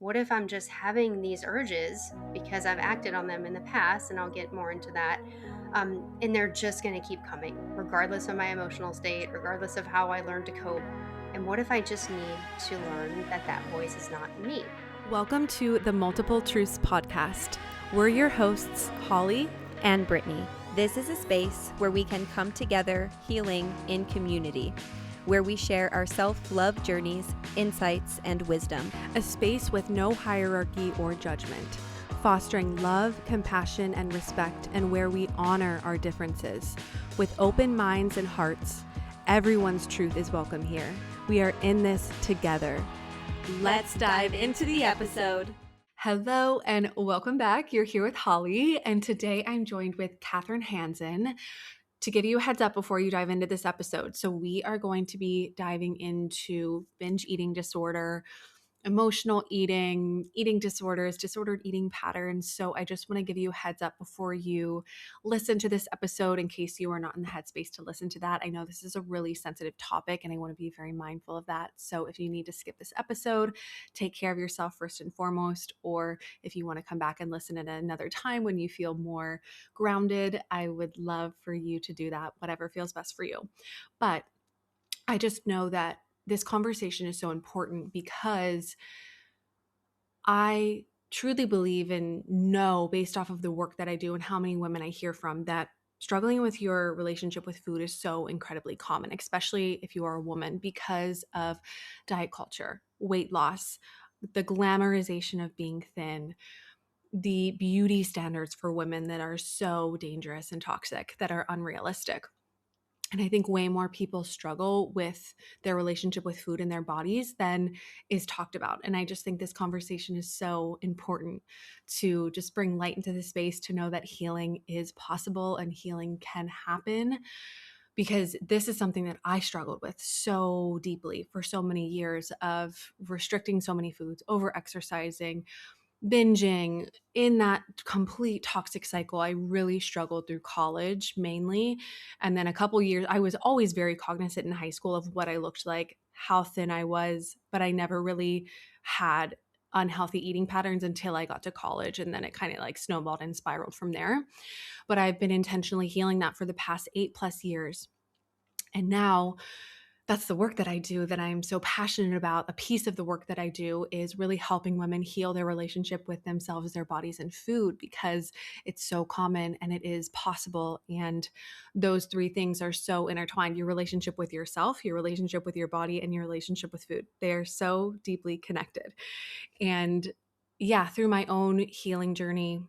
What if I'm just having these urges because I've acted on them in the past, and I'll get more into that. And they're just going to keep coming, regardless of my emotional state, regardless of how I learn to cope. And what if I just need to learn that that voice is not me? Welcome to the Multiple Truths podcast. We're your hosts, Holly and Brittany. This is a space where we can come together healing in community, where we share our self-love journeys, insights, and wisdom. A space with no hierarchy or judgment, fostering love, compassion, and respect, and where we honor our differences. With open minds and hearts, everyone's truth is welcome here. We are in this together. Let's dive into the episode. Hello and welcome back. You're here with Holly, and today I'm joined with Kathryn Hansen. To give you a heads up before you dive into this episode, so we are going to be diving into binge eating disorder, emotional eating, eating disorders, disordered eating patterns. So I just want to give you a heads up before you listen to this episode in case you are not in the headspace to listen to that. I know this is a really sensitive topic and I want to be very mindful of that. So if you need to skip this episode, take care of yourself first and foremost, or if you want to come back and listen at another time when you feel more grounded, I would love for you to do that, whatever feels best for you. But I just know that this conversation is so important because I truly believe and know, based off of the work that I do and how many women I hear from, that struggling with your relationship with food is so incredibly common, especially if you are a woman, because of diet culture, weight loss, the glamorization of being thin, the beauty standards for women that are so dangerous and toxic, that are unrealistic. And I think way more people struggle with their relationship with food and their bodies than is talked about. And I just think this conversation is so important to just bring light into the space, to know that healing is possible and healing can happen, because this is something that I struggled with so deeply for so many years, of restricting so many foods, over exercising, binging, in that complete toxic cycle. I really struggled through college mainly. And then a couple years, I was always very cognizant in high school of what I looked like, how thin I was, but I never really had unhealthy eating patterns until I got to college. And then it kind of like snowballed and spiraled from there. But I've been intentionally healing that for the past 8+ years. And now that's the work that I do, that I'm so passionate about. A piece of the work that I do is really helping women heal their relationship with themselves, their bodies, and food, because it's so common and it is possible. And those three things are so intertwined: your relationship with yourself, your relationship with your body, and your relationship with food. They are so deeply connected. And yeah, through my own healing journey,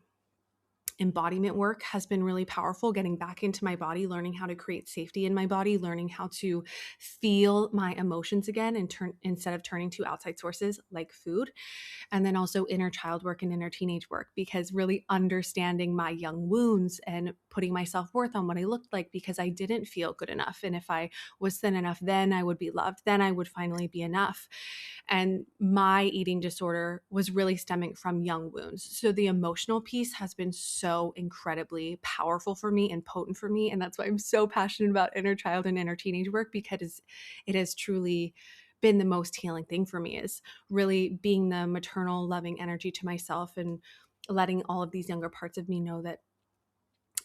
embodiment work has been really powerful, getting back into my body, learning how to create safety in my body, learning how to feel my emotions again, and instead of turning to outside sources like food. And then also inner child work and inner teenage work, because really understanding my young wounds and putting my self-worth on what I looked like, because I didn't feel good enough. And if I was thin enough, then I would be loved, then I would finally be enough. And my eating disorder was really stemming from young wounds. So the emotional piece has been so incredibly powerful for me and potent for me. And that's why I'm so passionate about inner child and inner teenage work, because it has truly been the most healing thing for me, is really being the maternal, loving energy to myself and letting all of these younger parts of me know that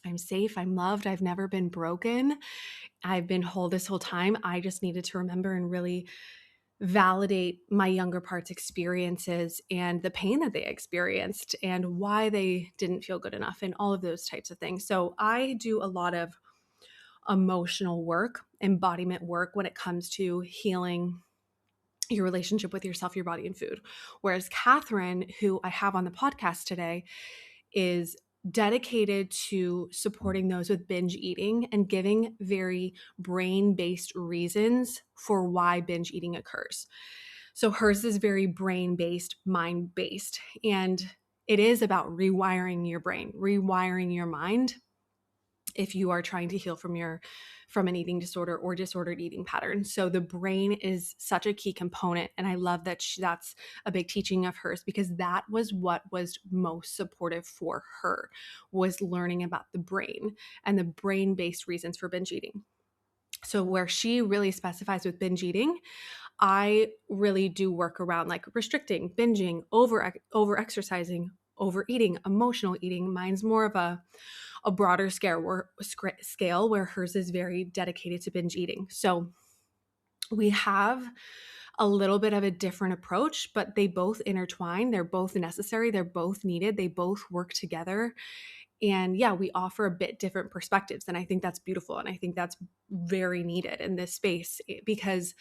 I'm safe, I'm loved, I've never been broken, I've been whole this whole time. I just needed to remember and really validate my younger parts' experiences and the pain that they experienced and why they didn't feel good enough and all of those types of things. So I do a lot of emotional work, embodiment work, when it comes to healing your relationship with yourself, your body, and food. Whereas Kathryn, who I have on the podcast today, is dedicated to supporting those with binge eating and giving very brain-based reasons for why binge eating occurs. So hers is very brain-based, mind-based, and it is about rewiring your brain, rewiring your mind, if you are trying to heal from an eating disorder or disordered eating pattern. So the brain is such a key component. And I love that that's a big teaching of hers, because that was what was most supportive for her, was learning about the brain and the brain-based reasons for binge eating. So where she really specifies with binge eating, I really do work around like restricting, binging, over exercising, overeating, emotional eating. Mine's more of a broader scale where hers is very dedicated to binge eating. So we have a little bit of a different approach, but they both intertwine. They're both necessary. They're both needed. They both work together. And yeah, we offer a bit different perspectives. And I think that's beautiful. And I think that's very needed in this space because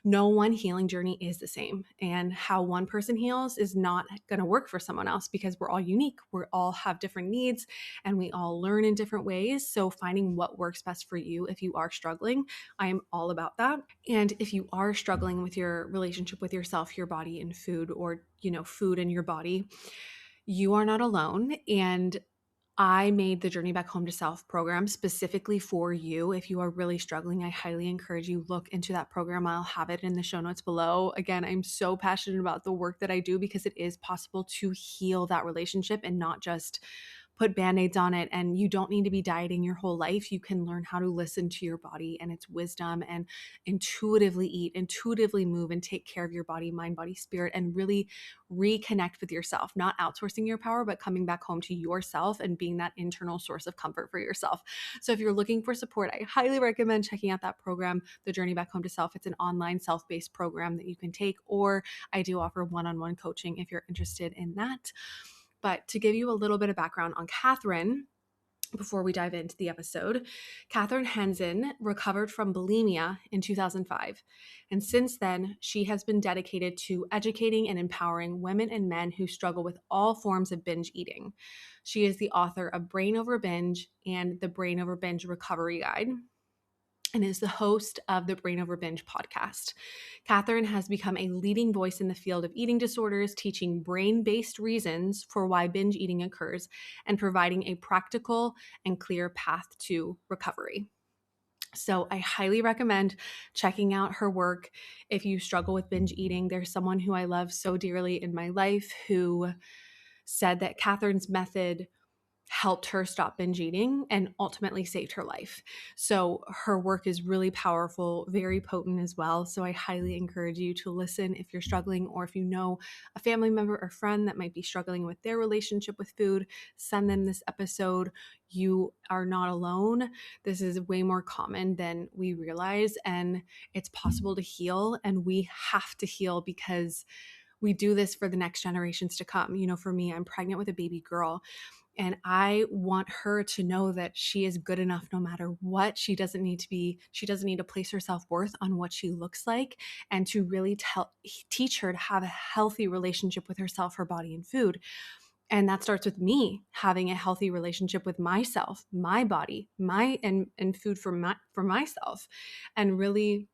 no one healing journey is the same. And how one person heals is not going to work for someone else because we're all unique. We all have different needs and we all learn in different ways. So finding what works best for you if you are struggling, I am all about that. And if you are struggling with your relationship with yourself, your body, and food, or, food and your body, you are not alone. And I made the Journey Back Home to Self program specifically for you. If you are really struggling, I highly encourage you look into that program. I'll have it in the show notes below. Again, I'm so passionate about the work that I do because it is possible to heal that relationship and not just put band-aids on it. And you don't need to be dieting your whole life. You can learn how to listen to your body and its wisdom and intuitively eat, intuitively move, and take care of your body, mind, body, spirit, and really reconnect with yourself, not outsourcing your power, but coming back home to yourself and being that internal source of comfort for yourself. So if you're looking for support, I highly recommend checking out that program, The Journey Back Home to Self. It's an online self-based program that you can take, or I do offer one-on-one coaching if you're interested in that. But to give you a little bit of background on Kathryn, before we dive into the episode, Kathryn Hansen recovered from bulimia in 2005. And since then, she has been dedicated to educating and empowering women and men who struggle with all forms of binge eating. She is the author of Brain Over Binge and the Brain Over Binge Recovery Guide, and is the host of the Brain Over Binge podcast. Kathryn has become a leading voice in the field of eating disorders, teaching brain-based reasons for why binge eating occurs and providing a practical and clear path to recovery. So I highly recommend checking out her work if you struggle with binge eating. There's someone who I love so dearly in my life who said that Kathryn's method helped her stop binge eating and ultimately saved her life. So her work is really powerful, very potent as well. So I highly encourage you to listen if you're struggling, or if you know a family member or friend that might be struggling with their relationship with food, send them this episode. You are not alone. This is way more common than we realize, and it's possible to heal, and we have to heal because we do this for the next generations to come. For me, I'm pregnant with a baby girl, and I want her to know that she is good enough no matter what. She doesn't need to place her self-worth on what she looks like, and to really teach her to have a healthy relationship with herself, her body, and food. And that starts with me having a healthy relationship with myself, my body, and food for myself, and really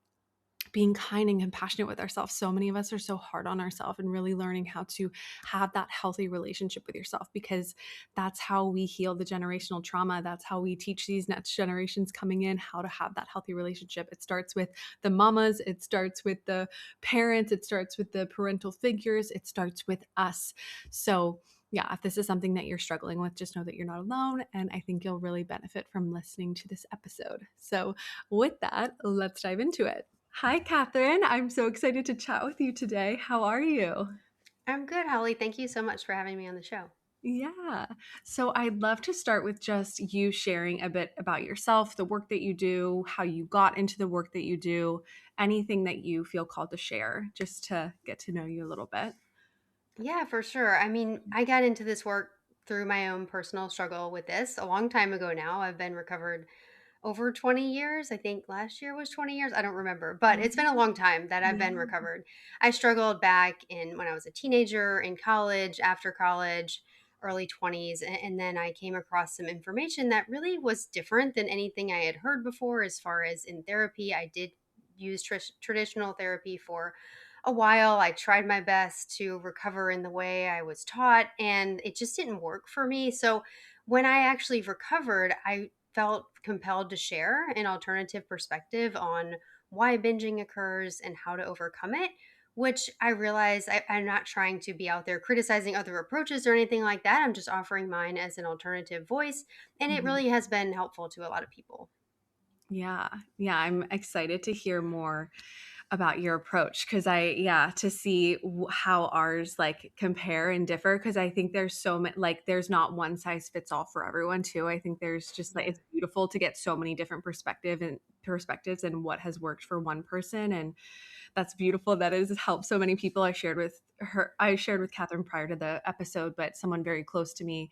being kind and compassionate with ourselves. So many of us are so hard on ourselves, and really learning how to have that healthy relationship with yourself, because that's how we heal the generational trauma. That's how we teach these next generations coming in how to have that healthy relationship. It starts with the mamas, it starts with the parents, it starts with the parental figures, it starts with us. So yeah, if this is something that you're struggling with, just know that you're not alone. And I think you'll really benefit from listening to this episode. So with that, let's dive into it. Hi, Kathryn. I'm so excited to chat with you today. How are you? I'm good, Holly. Thank you so much for having me on the show. Yeah. So I'd love to start with just you sharing a bit about yourself, the work that you do, how you got into the work that you do, anything that you feel called to share, just to get to know you a little bit. Yeah, for sure. I mean, I got into this work through my own personal struggle with this a long time ago now. I've been recovered over 20 years. I think last year was 20 years. I don't remember, but it's been a long time that I've been Yeah. recovered. I struggled back in when I was a teenager, in college, after college, early 20s, and then I came across some information that really was different than anything I had heard before as far as in therapy. I did use traditional therapy for a while. I tried my best to recover in the way I was taught, and it just didn't work for me. So when I actually recovered, I felt compelled to share an alternative perspective on why binging occurs and how to overcome it, which I realize I'm not trying to be out there criticizing other approaches or anything like that. I'm just offering mine as an alternative voice. And it Mhm. really has been helpful to a lot of people. Yeah. Yeah. I'm excited to hear more about your approach, because to see how ours like compare and differ, because I think there's so many, like there's not one size fits all for everyone too. I think there's just like Yeah. it's beautiful to get so many different perspectives and what has worked for one person, and that's beautiful. That has helped so many people. I shared with Kathryn prior to the episode, but someone very close to me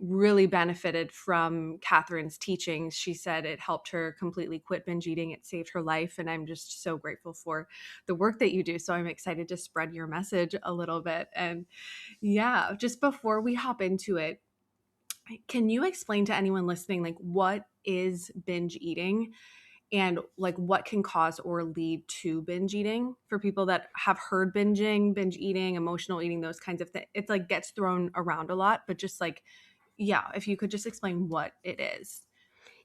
really benefited from Kathryn's teachings. She said it helped her completely quit binge eating. It saved her life. And I'm just so grateful for the work that you do. So I'm excited to spread your message a little bit. And yeah, just before we hop into it, can you explain to anyone listening, like, what is binge eating and like what can cause or lead to binge eating for people that have heard binge eating, emotional eating, those kinds of things? It's like gets thrown around a lot, but just like, yeah, if you could just explain what it is.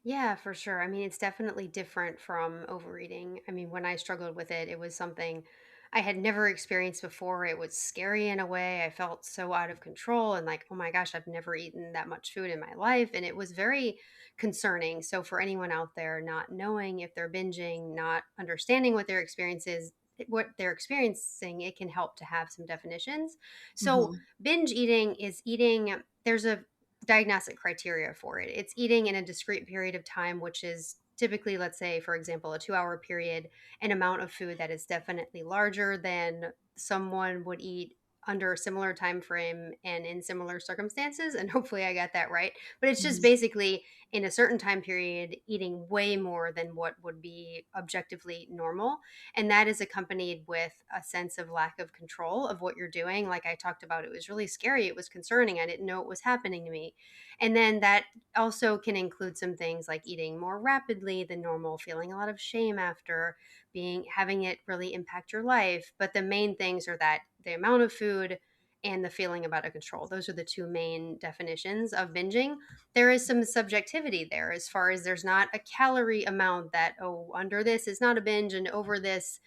Yeah, for sure. I mean, it's definitely different from overeating. I mean, when I struggled with it, it was something I had never experienced before. It was scary in a way. I felt so out of control and like, oh my gosh, I've never eaten that much food in my life. And it was very concerning. So, for anyone out there not knowing if they're binging, not understanding what their experience is, what they're experiencing, it can help to have some definitions. So, Mhm. binge eating is eating, there's a diagnostic criteria for it. It's eating in a discrete period of time, which is typically, let's say, for example, a 2 hour period, an amount of food that is definitely larger than someone would eat under a similar time frame and in similar circumstances. And hopefully I got that right. But it's just Mhm. basically in a certain time period eating way more than what would be objectively normal. And that is accompanied with a sense of lack of control of what you're doing. Like I talked about, it was really scary, it was concerning, I didn't know what was happening to me. And then that also can include some things like eating more rapidly than normal, feeling a lot of shame after, being having it really impact your life. But the main things are that the amount of food and the feeling of out of control. Those are the two main definitions of binging. There is some subjectivity there as far as there's not a calorie amount that, oh, under this is not a binge and over this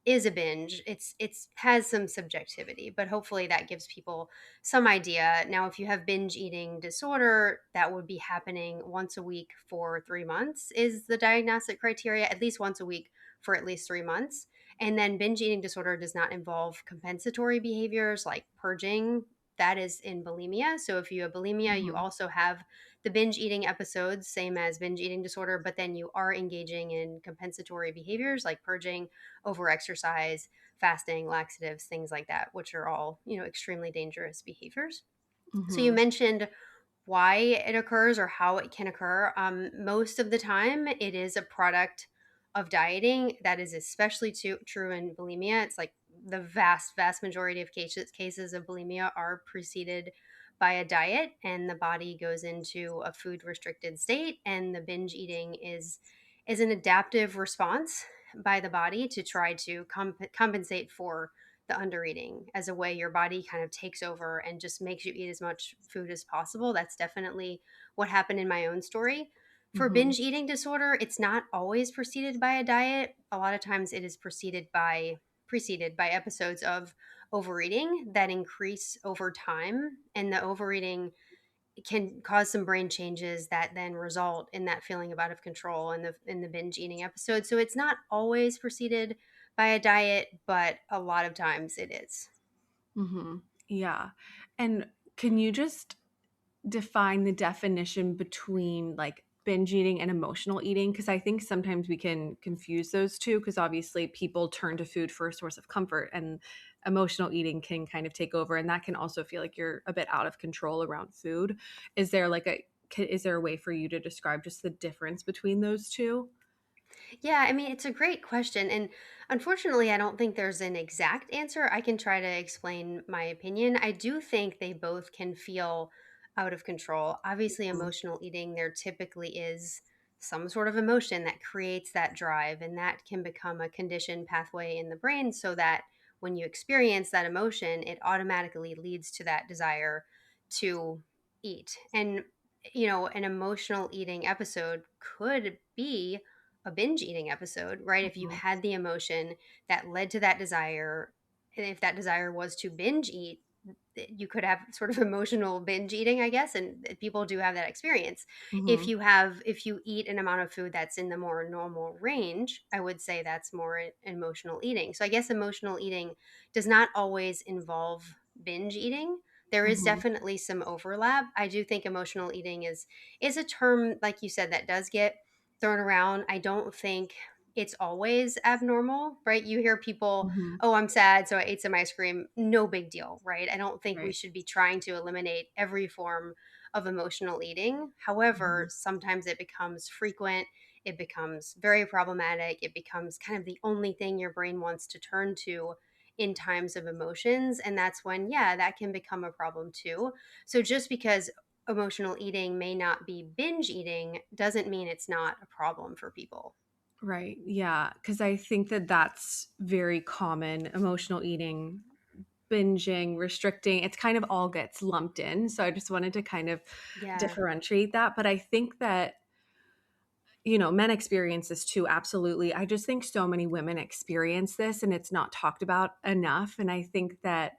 is a binge. It's has some subjectivity, but hopefully that gives people some idea. Now, if you have binge eating disorder, that would be happening once a week for 3 months is the diagnostic criteria, at least once a week for at least 3 months. And then binge eating disorder does not involve compensatory behaviors like purging. That is in bulimia. So if you have bulimia, you Mhm. also have the binge eating episodes, same as binge eating disorder, but then you are engaging in compensatory behaviors like purging, over exercise, fasting, laxatives, things like that, which are all, extremely dangerous behaviors. So you Mhm. mentioned why it occurs or how it can occur. Most of the time, it is a product of dieting. That is especially true in bulimia. It's like the vast, vast majority of cases of bulimia are preceded by a diet, and the body goes into a food restricted state. And the binge eating is an adaptive response by the body to try to compensate for the undereating as a way your body kind of takes over and just makes you eat as much food as possible. That's definitely what happened in my own story. For Mhm. binge eating disorder, it's not always preceded by a diet. A lot of times it is preceded by episodes of overeating that increase over time, and the overeating can cause some brain changes that then result in that feeling of out of control in the binge eating episode. So it's not always preceded by a diet, but a lot of times it is. Mhm. Yeah. And can you just define the definition between like binge eating and emotional eating? Because I think sometimes we can confuse those two, because obviously people turn to food for a source of comfort, and emotional eating can kind of take over, and that can also feel like you're a bit out of control around food. Is there like is there a way for you to describe just the difference between those two? Yeah, I mean, it's a great question. And unfortunately, I don't think there's an exact answer. I can try to explain my opinion. I do think they both can feel out of control. Obviously, Mhm. emotional eating, there typically is some sort of emotion that creates that drive, and that can become a conditioned pathway in the brain so that when you experience that emotion, it automatically leads to that desire to eat. And, an emotional eating episode could be a binge eating episode, right? If you had the emotion that led to that desire, and if that desire was to binge eat, you could have sort of emotional binge eating, I guess, and people do have that experience. Mhm. If you eat an amount of food that's in the more normal range, I would say that's more emotional eating. So I guess emotional eating does not always involve binge eating. There is Mhm. definitely some overlap. I do think emotional eating is a term, like you said, that does get thrown around. I don't think it's always abnormal, right? You hear people, Mhm. oh, I'm sad, so I ate some ice cream. No big deal, right? I don't think we Right. should be trying to eliminate every form of emotional eating. However, Mhm. sometimes it becomes frequent, it becomes very problematic, it becomes kind of the only thing your brain wants to turn to in times of emotions. And that's when, yeah, that can become a problem too. So just because emotional eating may not be binge eating doesn't mean it's not a problem for people. Right. Yeah. Because I think that that's very common. Emotional eating, binging, restricting, it's kind of all gets lumped in. So I just wanted to kind of Yeah. differentiate that. But I think that, you know, men experience this too. Absolutely. I just think so many women experience this and it's not talked about enough. And I think that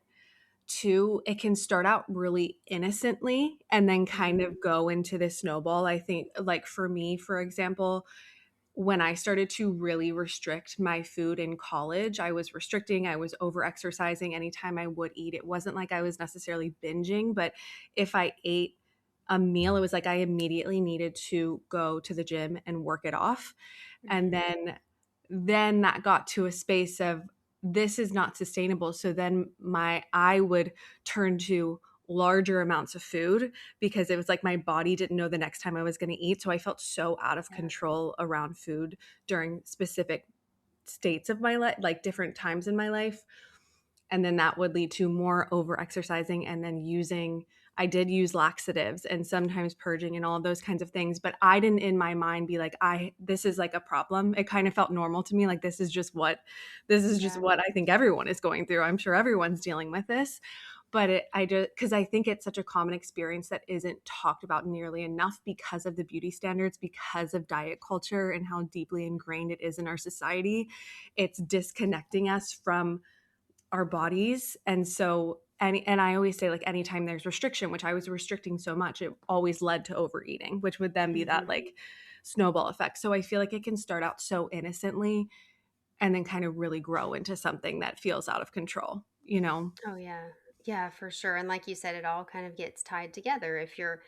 too, it can start out really innocently and then kind Mhm. of go into this snowball. I think, like for me, for example, when I started to really restrict my food in college, I was restricting, I was over exercising anytime I would eat. It wasn't like I was necessarily binging, but if I ate a meal, it was like I immediately needed to go to the gym and work it off. And Mhm. then that got to a space of this is not sustainable. So then my I would turn to larger amounts of food because it was like my body didn't know the next time I was going to eat. So I felt so out of Yeah. control around food during specific states of my life, like different times in my life. And then that would lead to more over exercising and then using, I did use laxatives and sometimes purging and all of those kinds of things, but I didn't in my mind be like, this is like a problem. It kind of felt normal to me. Like this is just Yeah. what I think everyone is going through. I'm sure everyone's dealing with this. But I just, because I think it's such a common experience that isn't talked about nearly enough because of the beauty standards, because of diet culture and how deeply ingrained it is in our society. It's disconnecting us from our bodies. And so, and I always say, like, anytime there's restriction, which I was restricting so much, it always led to overeating, which would then be that Mhm. like snowball effect. So I feel like it can start out so innocently and then kind of really grow into something that feels out of control, you know? Oh, yeah. Yeah, for sure. And like you said, it all kind of gets tied together. If you're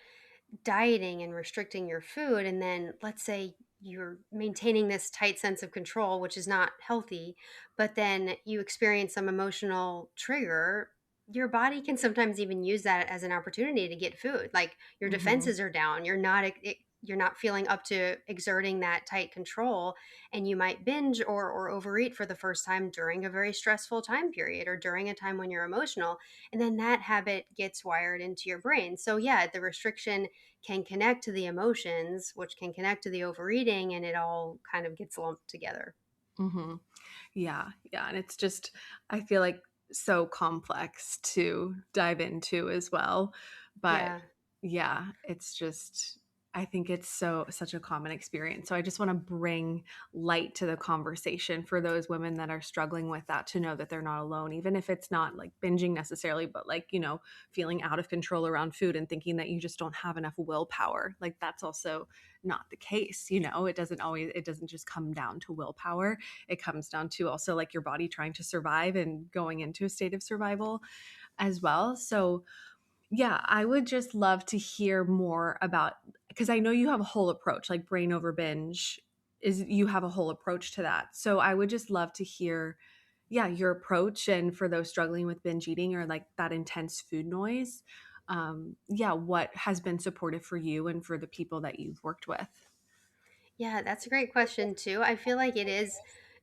dieting and restricting your food, and then let's say you're maintaining this tight sense of control, which is not healthy, but then you experience some emotional trigger, your body can sometimes even use that as an opportunity to get food. Like your Hmm. defenses are down, you're not feeling up to exerting that tight control, and you might binge or overeat for the first time during a very stressful time period or during a time when you're emotional, and then that habit gets wired into your brain. So yeah, the restriction can connect to the emotions, which can connect to the overeating, and it all kind of gets lumped together. Hmm. Yeah. Yeah. And it's just, I feel like so complex to dive into as well. But Yeah. yeah, it's just, I think it's such a common experience. So I just want to bring light to the conversation for those women that are struggling with that to know that they're not alone, even if it's not like binging necessarily, but like, you know, feeling out of control around food and thinking that you just don't have enough willpower. Like that's also not the case. You know, it doesn't just come down to willpower. It comes down to also like your body trying to survive and going into a state of survival as well. So yeah, I would just love to hear more about, because I know you have a whole approach, like brain over binge is you have a whole approach to that. So I would just love to hear, yeah, your approach, and for those struggling with binge eating or like that intense food noise, yeah, what has been supportive for you and for the people that you've worked with. Yeah, that's a great question too. I feel like it is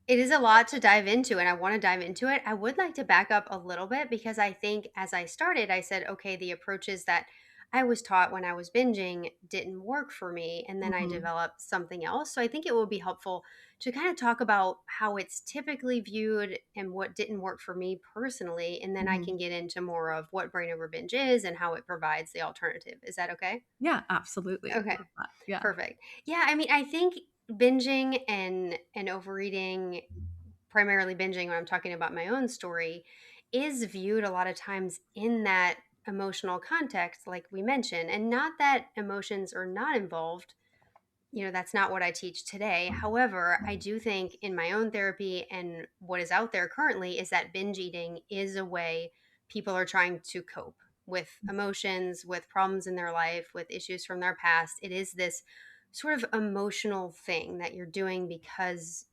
a lot to dive into, and I want to dive into it. I would like to back up a little bit because I think as I started, I said, okay, the approaches that I was taught when I was binging didn't work for me, and then I Hmm. developed something else. So I think it will be helpful to kind of talk about how it's typically viewed and what didn't work for me personally, and then I Hmm. can get into more of what brain over binge is and how it provides the alternative. Is that okay? Yeah, absolutely. Love Okay. that. Yeah. Perfect. Yeah, I mean, I think binging and overeating, primarily binging when I'm talking about my own story, is viewed a lot of times in that emotional context, like we mentioned, and not that emotions are not involved. That's not what I teach today. However, I do think in my own therapy and what is out there currently is that binge eating is a way people are trying to cope with emotions, with problems in their life, with issues from their past. It is this sort of emotional thing that you're doing because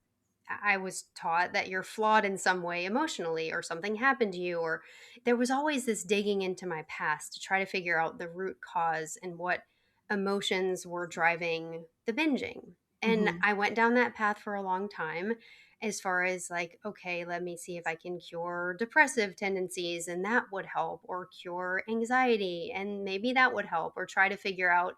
I was taught that you're flawed in some way emotionally, or something happened to you, or there was always this digging into my past to try to figure out the root cause and what emotions were driving the binging. And Mhm. I went down that path for a long time, as far as like, okay, let me see if I can cure depressive tendencies and that would help, or cure anxiety and maybe that would help, or try to figure out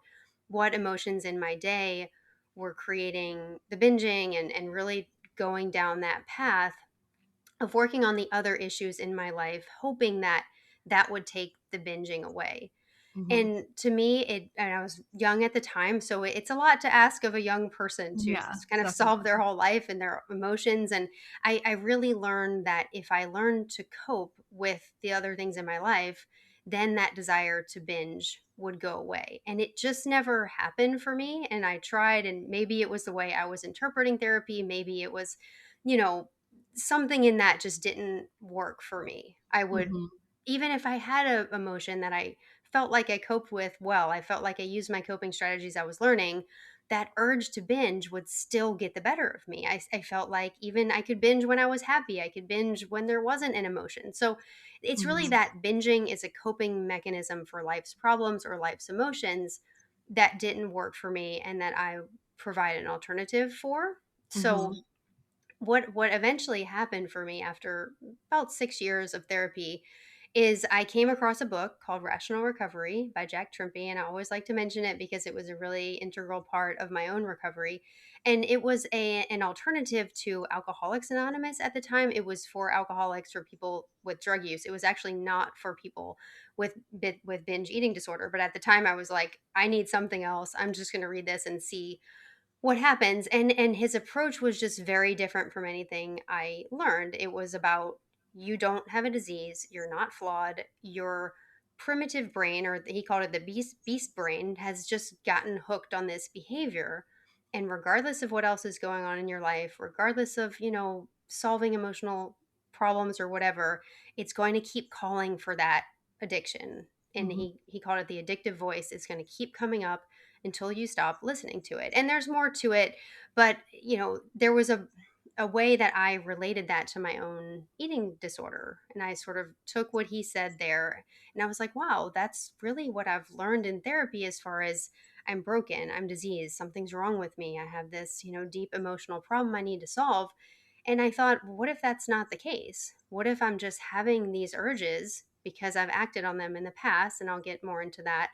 what emotions in my day were creating the binging, and really going down that path of working on the other issues in my life, hoping that that would take the binging away. Mhm. And to me, and I was young at the time, so it's a lot to ask of a young person to Yeah, kind of solve their definitely. whole life and their emotions. And I really learned that if I learned to cope with the other things in my life, then that desire to binge would go away. And it just never happened for me. And I tried, and maybe it was the way I was interpreting therapy. Maybe it was, you know, something in that just didn't work for me. I would, Mhm. even if I had a emotion that I felt like I coped with well, I felt like I used my coping strategies I was learning, that urge to binge would still get the better of me. I felt like even I could binge when I was happy, I could binge when there wasn't an emotion. So it's really Mhm. that binging is a coping mechanism for life's problems or life's emotions that didn't work for me, and that I provide an alternative for. Mhm. So what eventually happened for me after about 6 years of therapy is I came across a book called Rational Recovery by Jack Trimpey, and I always like to mention it because it was a really integral part of my own recovery. And it was an alternative to Alcoholics Anonymous at the time. It was for alcoholics, for people with drug use. It was actually not for people with binge eating disorder. But at the time, I was like, I need something else. I'm just going to read this and see what happens. And his approach was just very different from anything I learned. It was about, you don't have a disease, you're not flawed, your primitive brain, or he called it the beast brain, has just gotten hooked on this behavior. And regardless of what else is going on in your life, regardless of, solving emotional problems or whatever, it's going to keep calling for that addiction. And Mhm. he called it the addictive voice. It's going to keep coming up until you stop listening to it. And there's more to it, but there was a way that I related that to my own eating disorder. And I sort of took what he said there, and I was like, wow, that's really what I've learned in therapy, as far as I'm broken, I'm diseased, something's wrong with me. I have this, deep emotional problem I need to solve. And I thought, what if that's not the case? What if I'm just having these urges because I've acted on them in the past? And I'll get more into that.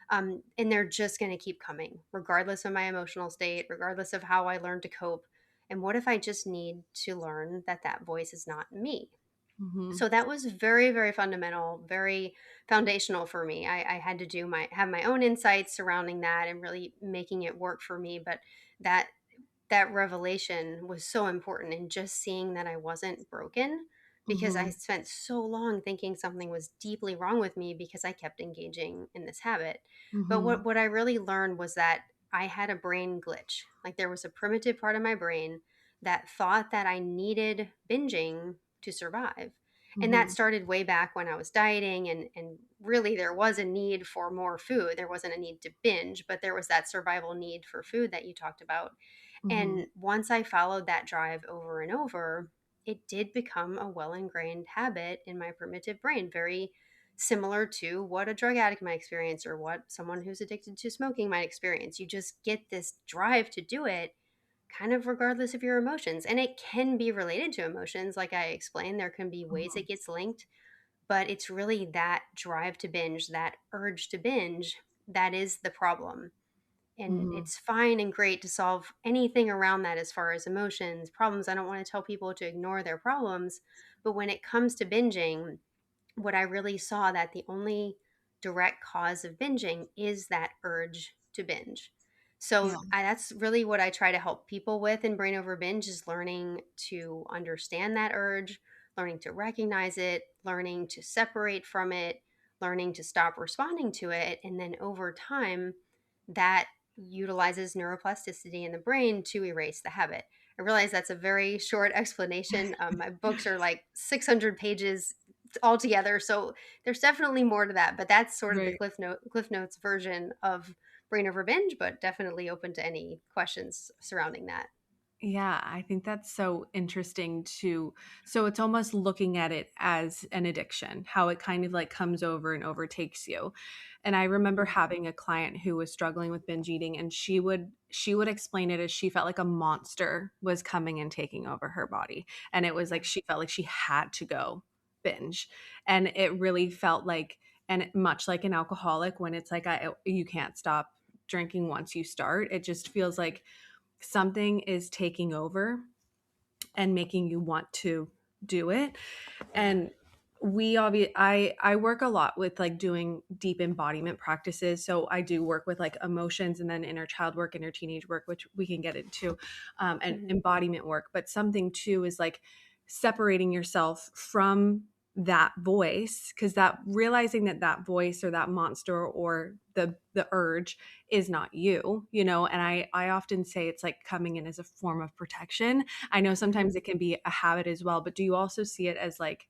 And they're just going to keep coming, regardless of my emotional state, regardless of how I learn to cope. And what if I just need to learn that that voice is not me? Mhm. So that was very, very fundamental, very foundational for me. I had to have my own insights surrounding that and really making it work for me. But that that revelation was so important in just seeing that I wasn't broken, because I Mhm. spent so long thinking something was deeply wrong with me because I kept engaging in this habit. But Mhm. what I really learned was that I had a brain glitch. Like, there was a primitive part of my brain that thought that I needed binging to survive. And that Mhm. started way back when I was dieting, and really there was a need for more food. There wasn't a need to binge, but there was that survival need for food that you talked about. Mhm. And once I followed that drive over and over, it did become a well ingrained habit in my primitive brain, very similar to what a drug addict might experience, or what someone who's addicted to smoking might experience. You just get this drive to do it, kind of regardless of your emotions. And it can be related to emotions. Like I explained, there can be ways Mhm. it gets linked, but it's really that drive to binge, that urge to binge, that is the problem. And Mhm. it's fine and great to solve anything around that as far as emotions, problems. I don't want to tell people to ignore their problems, but when it comes to binging, what I really saw, that the only direct cause of binging is that urge to binge. So Yeah. that's really what I try to help people with in Brain Over Binge, is learning to understand that urge, learning to recognize it, learning to separate from it, learning to stop responding to it. And then over time, that utilizes neuroplasticity in the brain to erase the habit. I realize that's a very short explanation. My books are like 600 pages altogether, so there's definitely more to that. But that's sort of the Right. Cliff Notes version of Brain Over Binge, but definitely open to any questions surrounding that. Yeah, I think that's so interesting too. So it's almost looking at it as an addiction, how it kind of like comes over and overtakes you. And I remember Mhm. having a client who was struggling with binge eating, and she would explain it as she felt like a monster was coming and taking over her body. And it was Yeah. like she felt like she had to go binge. And it really felt like, and much like an alcoholic, when it's like you can't stop drinking once you start, it just feels like something is taking over and making you want to do it. And I work a lot with like doing deep embodiment practices. So I do work with like emotions and then inner child work, inner teenage work, which we can get into, and Mhm. embodiment work. But something too is like separating yourself from that voice, because that realizing that that voice or that monster or the urge is not you, and I often say it's like coming in as a form of protection. I know sometimes Mhm. it can be a habit as well, but do you also see it as like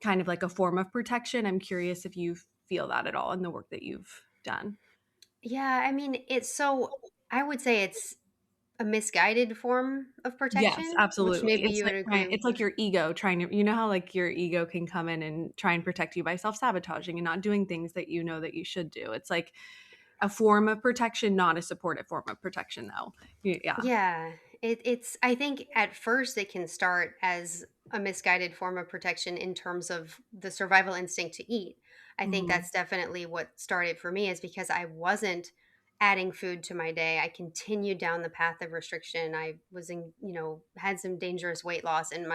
kind of like a form of protection? I'm curious if you feel that at all in the work that you've done. Yeah, I mean, I would say it's a misguided form of Yes, protection, which absolutely. maybe you would agree. It's like your ego trying to, how like your ego can come in and try and protect you by self-sabotaging and not doing things that you know that you should do. It's like a form of protection, not a supportive form of protection though. Yeah. Yeah, I think at first it can start as a misguided form of protection in terms of the survival instinct to eat. I think Mhm. that's definitely what started for me is because I wasn't adding food to my day. I continued down the path of restriction. I was had some dangerous weight loss and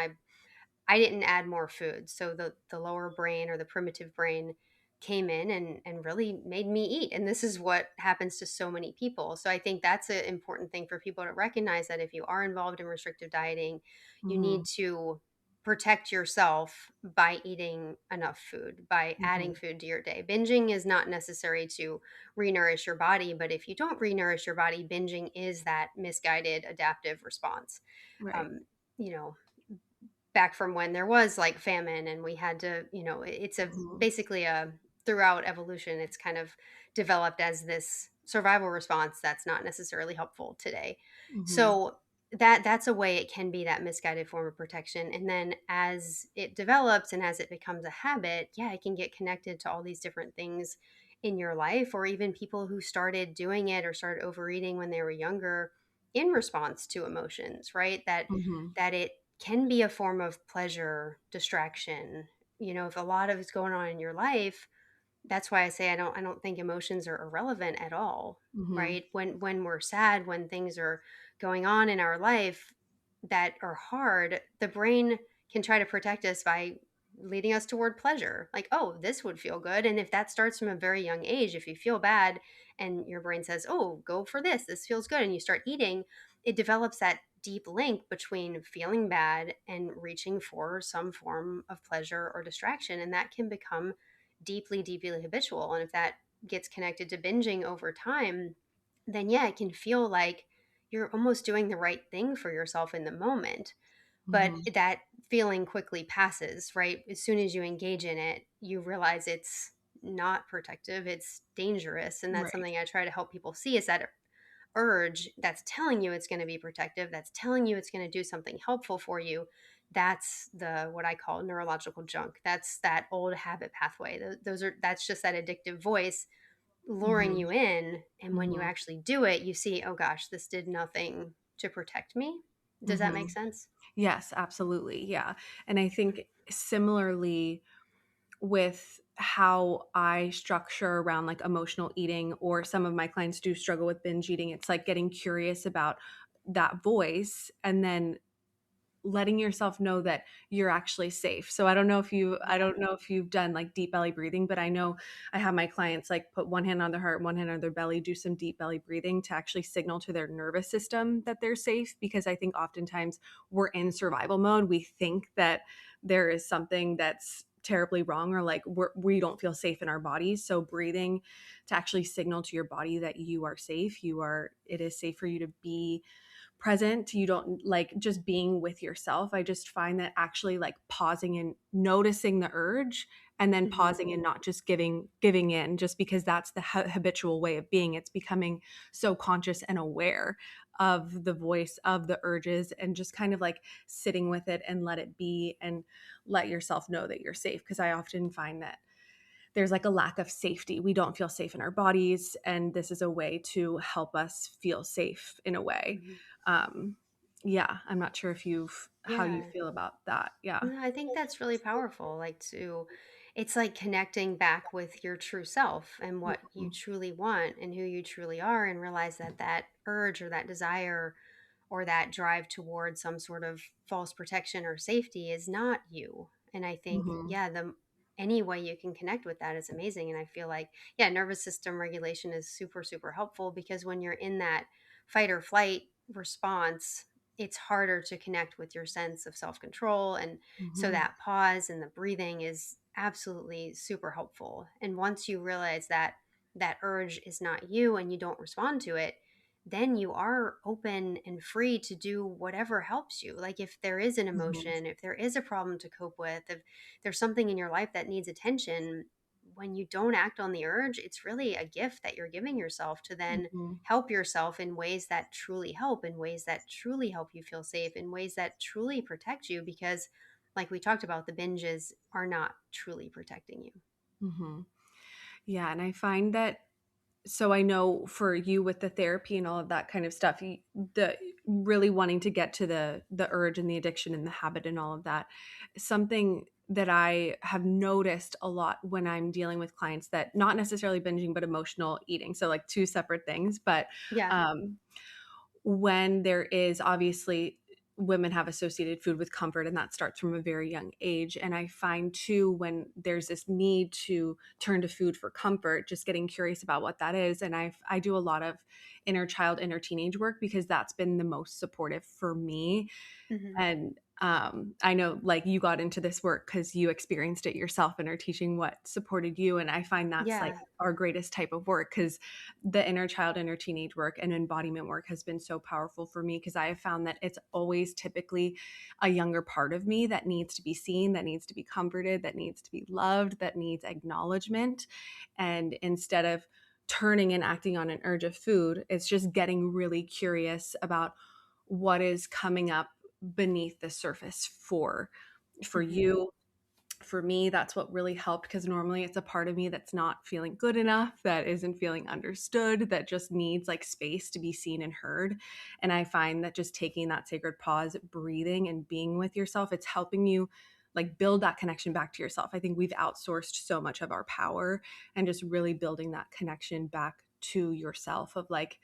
I didn't add more food. So the lower brain or the primitive brain came in and really made me eat. And this is what happens to so many people. So I think that's an important thing for people to recognize that if you are involved in restrictive dieting, you need Mhm. to protect yourself by eating enough food, by adding Mhm. food to your day. Binging is not necessary to renourish your body, but if you don't renourish your body, binging is that misguided adaptive response. Right. Um, you know, back from when there was like famine and we had to, it's a Mhm. basically a throughout evolution it's kind of developed as this survival response that's not necessarily helpful today. Mhm. So that's a way it can be that misguided form of protection, and then as it develops and as it becomes a habit, yeah, it can get connected to all these different things in your life, or even people who started doing it or started overeating when they were younger in response to emotions, right? Mhm. That it can be a form of pleasure, distraction. If a lot of is going on in your life, that's why I say I don't think emotions are irrelevant at all, Mhm. right? When we're sad, when things are going on in our life that are hard, the brain can try to protect us by leading us toward pleasure. Like, oh, this would feel good. And if that starts from a very young age, if you feel bad and your brain says, "Oh, go for this. This feels good." And you start eating, it develops that deep link between feeling bad and reaching for some form of pleasure or distraction, and that can become deeply, deeply habitual. And if that gets connected to binging over time, then yeah, it can feel like you're almost doing the right thing for yourself in the moment. But Mhm. that feeling quickly passes, right? As soon as you engage in it, you realize it's not protective, it's dangerous. And that's Right. something I try to help people see is that urge that's telling you it's going to be protective, that's telling you it's going to do something helpful for you, that's the what I call neurological junk. That's that old habit pathway. That's just that addictive voice luring Mhm. you in, and when you Mhm. actually do it, you see, oh gosh, this did nothing to protect me. Does that make Mhm. sense? Yes, absolutely. Yeah. And I think similarly with how I structure around like emotional eating, or some of my clients do struggle with binge eating, it's like getting curious about that voice and then letting yourself know that you're actually safe. So I Yeah. don't know if you've done like deep belly breathing, but I know I have my clients like put one hand on their heart, one hand on their belly, do some deep belly breathing to actually signal to their nervous system that they're safe, because I think oftentimes we're in survival mode. We think that there is something that's terribly wrong, or like we don't feel safe in our bodies. So breathing to actually signal to your body that you are safe, it is safe for you to be present. You don't like just being with yourself. I just find that actually like pausing and noticing the urge, and then Hmm. pausing and not just giving in, just because that's the habitual way of being. It's becoming so conscious and aware of the voice of the urges, and just kind of like sitting with it and let it be, and let yourself know that you're safe. Because I often find that there's like a lack of safety. We don't feel safe in our bodies. And this is a way to help us feel safe in a way. Hmm. Um, yeah, I'm not sure how you Yeah. feel about that. Yeah. No, I think that's really powerful. It's like connecting back with your true self and what you Mhm. truly want and who you truly are, and realize that that urge or that desire or that drive towards some sort of false protection or safety is not you. And I think, Mhm. yeah, the any way you can connect with that is amazing. And I feel like, yeah, nervous system regulation is super, super helpful, because when you're in that fight or flight response, it's harder to connect with your sense of self control. And so Mhm. that pause and the breathing is absolutely super helpful. And once you realize that that urge is not you and you don't respond to it, then you are open and free to do whatever helps you. Like if there is an Mhm. emotion, if there is a problem to cope with, if there's something in your life that needs attention, when you don't act on the urge, it's really a gift that you're giving yourself to then Mhm. help yourself in ways that truly help, in ways that truly help you feel safe, in ways that truly protect you. Because, like we talked about, the binges are not truly protecting you. Mhm. Yeah, and I find that, so I know for you with the therapy and all of that kind of stuff, the really wanting to get to the urge and the addiction and the habit and all of that, something that I have noticed a lot when I'm dealing with clients, that not necessarily binging but emotional eating, so like two separate things, but Yeah. um when there is, obviously, women have associated food with comfort, and that starts from a very young age. And I find too, when there's this need to turn to food for comfort, just getting curious about what that is. And I do a lot of inner child, inner teenage work, because that's been the most supportive for me. Hmm. And I know like you got into this work because you experienced it yourself and are teaching what supported you. And I find that's like Yeah. our greatest type of work, because the inner child, inner teenage work and embodiment work has been so powerful for me, because I have found that it's always typically a younger part of me that needs to be seen, that needs to be comforted, that needs to be loved, that needs acknowledgement. And instead of turning and acting on an urge of food, it's just getting really curious about what is coming up beneath the surface for Hmm. you. For me, that's what really helped, because normally it's a part of me that's not feeling good enough, that isn't feeling understood, that just needs like space to be seen and heard. And I find that just taking that sacred pause, breathing and being with yourself, it's helping you like build that connection back to yourself. I think we've outsourced so much of our power, and just really building that connection back to yourself, of like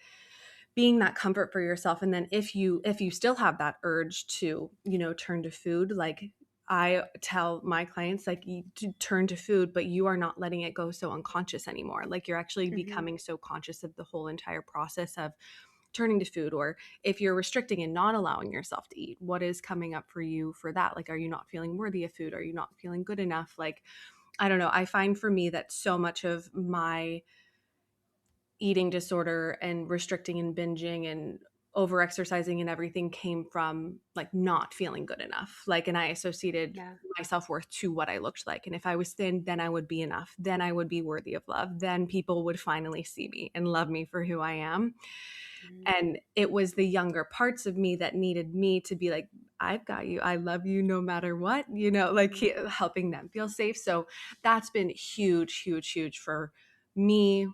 being that comfort for yourself. And then if you still have that urge to, turn to food, like I tell my clients, like, you to turn to food, but you are not letting it go so unconscious anymore. Like you're actually Hmm. becoming so conscious of the whole entire process of turning to food. Or if you're restricting and not allowing yourself to eat, what is coming up for you for that? Like, are you not feeling worthy of food? Are you not feeling good enough? Like, I don't know. I find for me that so much of my eating disorder and restricting and binging and over exercising and everything came from like not feeling good enough. Like, and I associated Yeah. my self-worth to what I looked like. And if I was thin, then I would be enough. Then I would be worthy of love. Then people would finally see me and love me for who I am. Mhm. And it was the younger parts of me that needed me to be like, I've got you. I love you no matter what, like Mhm. helping them feel safe. So that's been huge, huge, huge for me.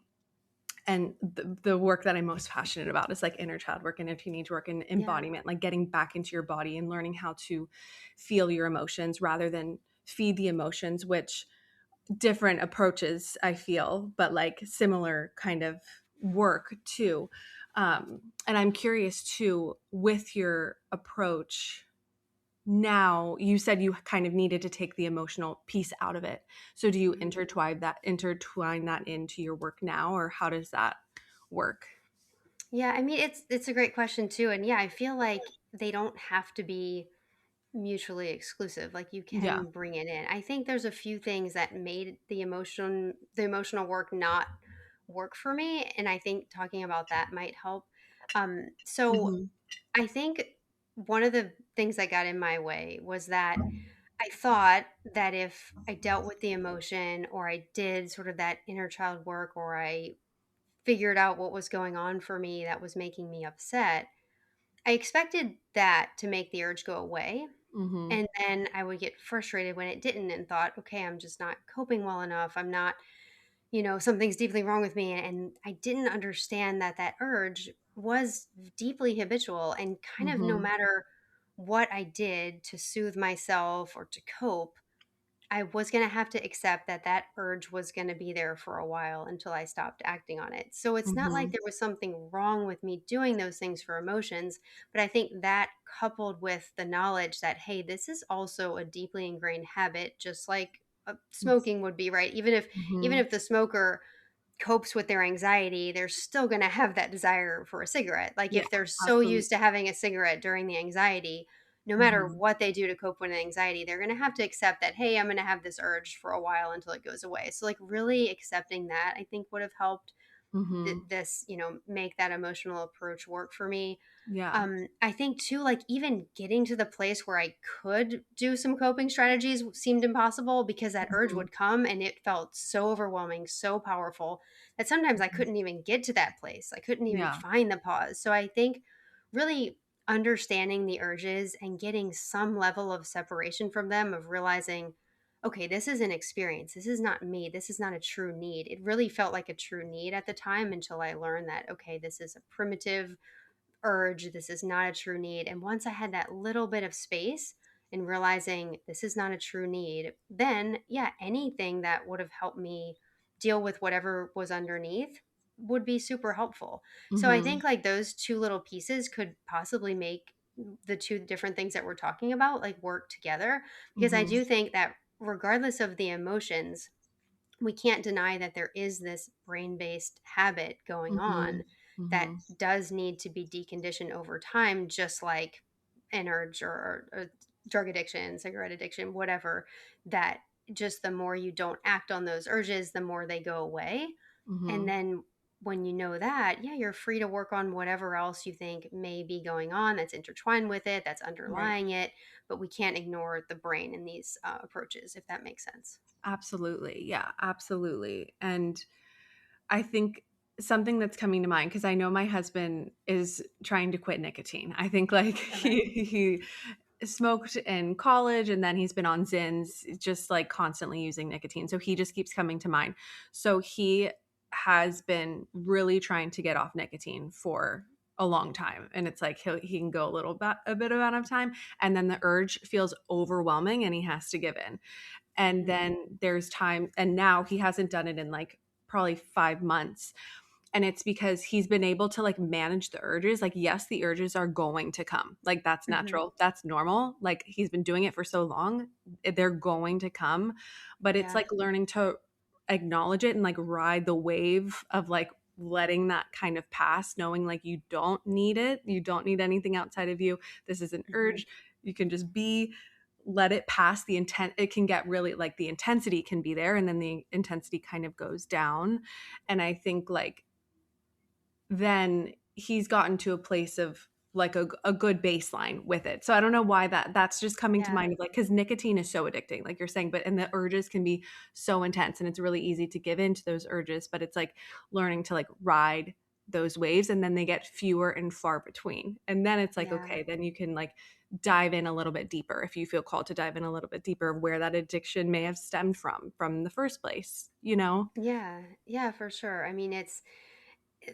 And the work that I'm most passionate about is like inner child work, inner teenage work, and Yeah. embodiment, like getting back into your body and learning how to feel your emotions rather than feed the emotions, which different approaches I feel, but like similar kind of work too. And I'm curious too, with your approach now, you said you kind of needed to take the emotional piece out of it. So do you Mhm. intertwine that into your work now, or how does that work? Yeah, I mean it's a great question too. And yeah, I feel like they don't have to be mutually exclusive. Like you Yeah. can bring it in. I think there's a few things that made the emotional work not work for me, and I think talking about that might help. So Mhm. I think one of the things that got in my way was that I thought that if I dealt with the emotion, or I did sort of that inner child work, or I figured out what was going on for me that was making me upset, I expected that to make the urge go away. Mhm. And then I would get frustrated when it didn't and thought, okay, I'm just not coping well enough. I'm not, something's deeply wrong with me. And I didn't understand that that urge was deeply habitual, and kind of no Mhm. matter what I did to soothe myself or to cope, I was going to have to accept that that urge was going to be there for a while until I stopped acting on it. So it's not like Mhm. there was something wrong with me doing those things for emotions, but I think that coupled with the knowledge that, hey, this is also a deeply ingrained habit, just like smoking would be, right? Even Mhm. if the smoker copes with their anxiety, they're still going to have that desire for a cigarette. Like Yeah, if they're so absolutely. used to having a cigarette during the anxiety, no matter Mhm. what they do to cope with anxiety, they're going to have to accept that, hey, I'm going to have this urge for a while until it goes away. So, like, really accepting that, I think, would have helped Mhm. this, make that emotional approach work for me. Yeah. I think too, like even getting to the place where I could do some coping strategies seemed impossible, because that urge Mhm. would come and it felt so overwhelming, so powerful, that sometimes I Mhm. couldn't even get to that place. I couldn't even Yeah. find the pause. So I think really understanding the urges and getting some level of separation from them, of realizing, okay, this is an experience. This is not me. This is not a true need. It really felt like a true need at the time, until I learned that, okay, this is a primitive urge. This is not a true need. And once I had that little bit of space and realizing this is not a true need, then yeah, anything that would have helped me deal with whatever was underneath would be super helpful. So I Mhm. think like those two little pieces could possibly make the two different things that we're talking about like work together, because I Mhm. do think that regardless of the emotions, we can't deny that there is this brain based habit going on Mhm. that Mhm. does need to be deconditioned over time, just like an urge, or drug addiction, cigarette addiction, whatever. That just the more you don't act on those urges, the more they go away. And Mhm. then when you know that, yeah, you're free to work on whatever else you think may be going on that's intertwined with it, that's Right. underlying it. But we can't ignore the brain in these approaches, if that makes sense. Absolutely. Yeah, absolutely. And I think something that's coming to mind, because I know my husband is trying to quit nicotine. I think like Okay. he smoked in college and then he's been on Zins, just like constantly using nicotine. So he just keeps coming to mind. So he has been really trying to get off nicotine for a long time. And it's like he can go a bit amount of time, and then the urge feels overwhelming and he has to give in. And Hmm. then there's time, and now he hasn't done it in like probably 5 months, and it's because he's been able to like manage the urges. Like, yes, the urges are going to come. Like, that's Hmm. natural. That's normal. Like, he's been doing it for so long. They're going to come. But it's Yeah. like learning to acknowledge it and like ride the wave of like letting that kind of pass, knowing like you don't need it. You don't need anything outside of you. This is an Hmm. urge. You can just be, let it pass. The intent, it can get really like the intensity can be there, and then the intensity kind of goes down. And I think like then he's gotten to a place of like a good baseline with it. So I don't know why that's just coming to Yeah. mind of like, because nicotine is so addicting, like you're saying, but and the urges can be so intense, and it's really easy to give in to those urges, but it's like learning to like ride those waves, and then they get fewer and far between. And then it's like, Yeah. okay, then you can like dive in a little bit deeper if you feel called to dive in a little bit deeper of where that addiction may have stemmed from the first place, you know? Yeah. Yeah, for sure. I mean,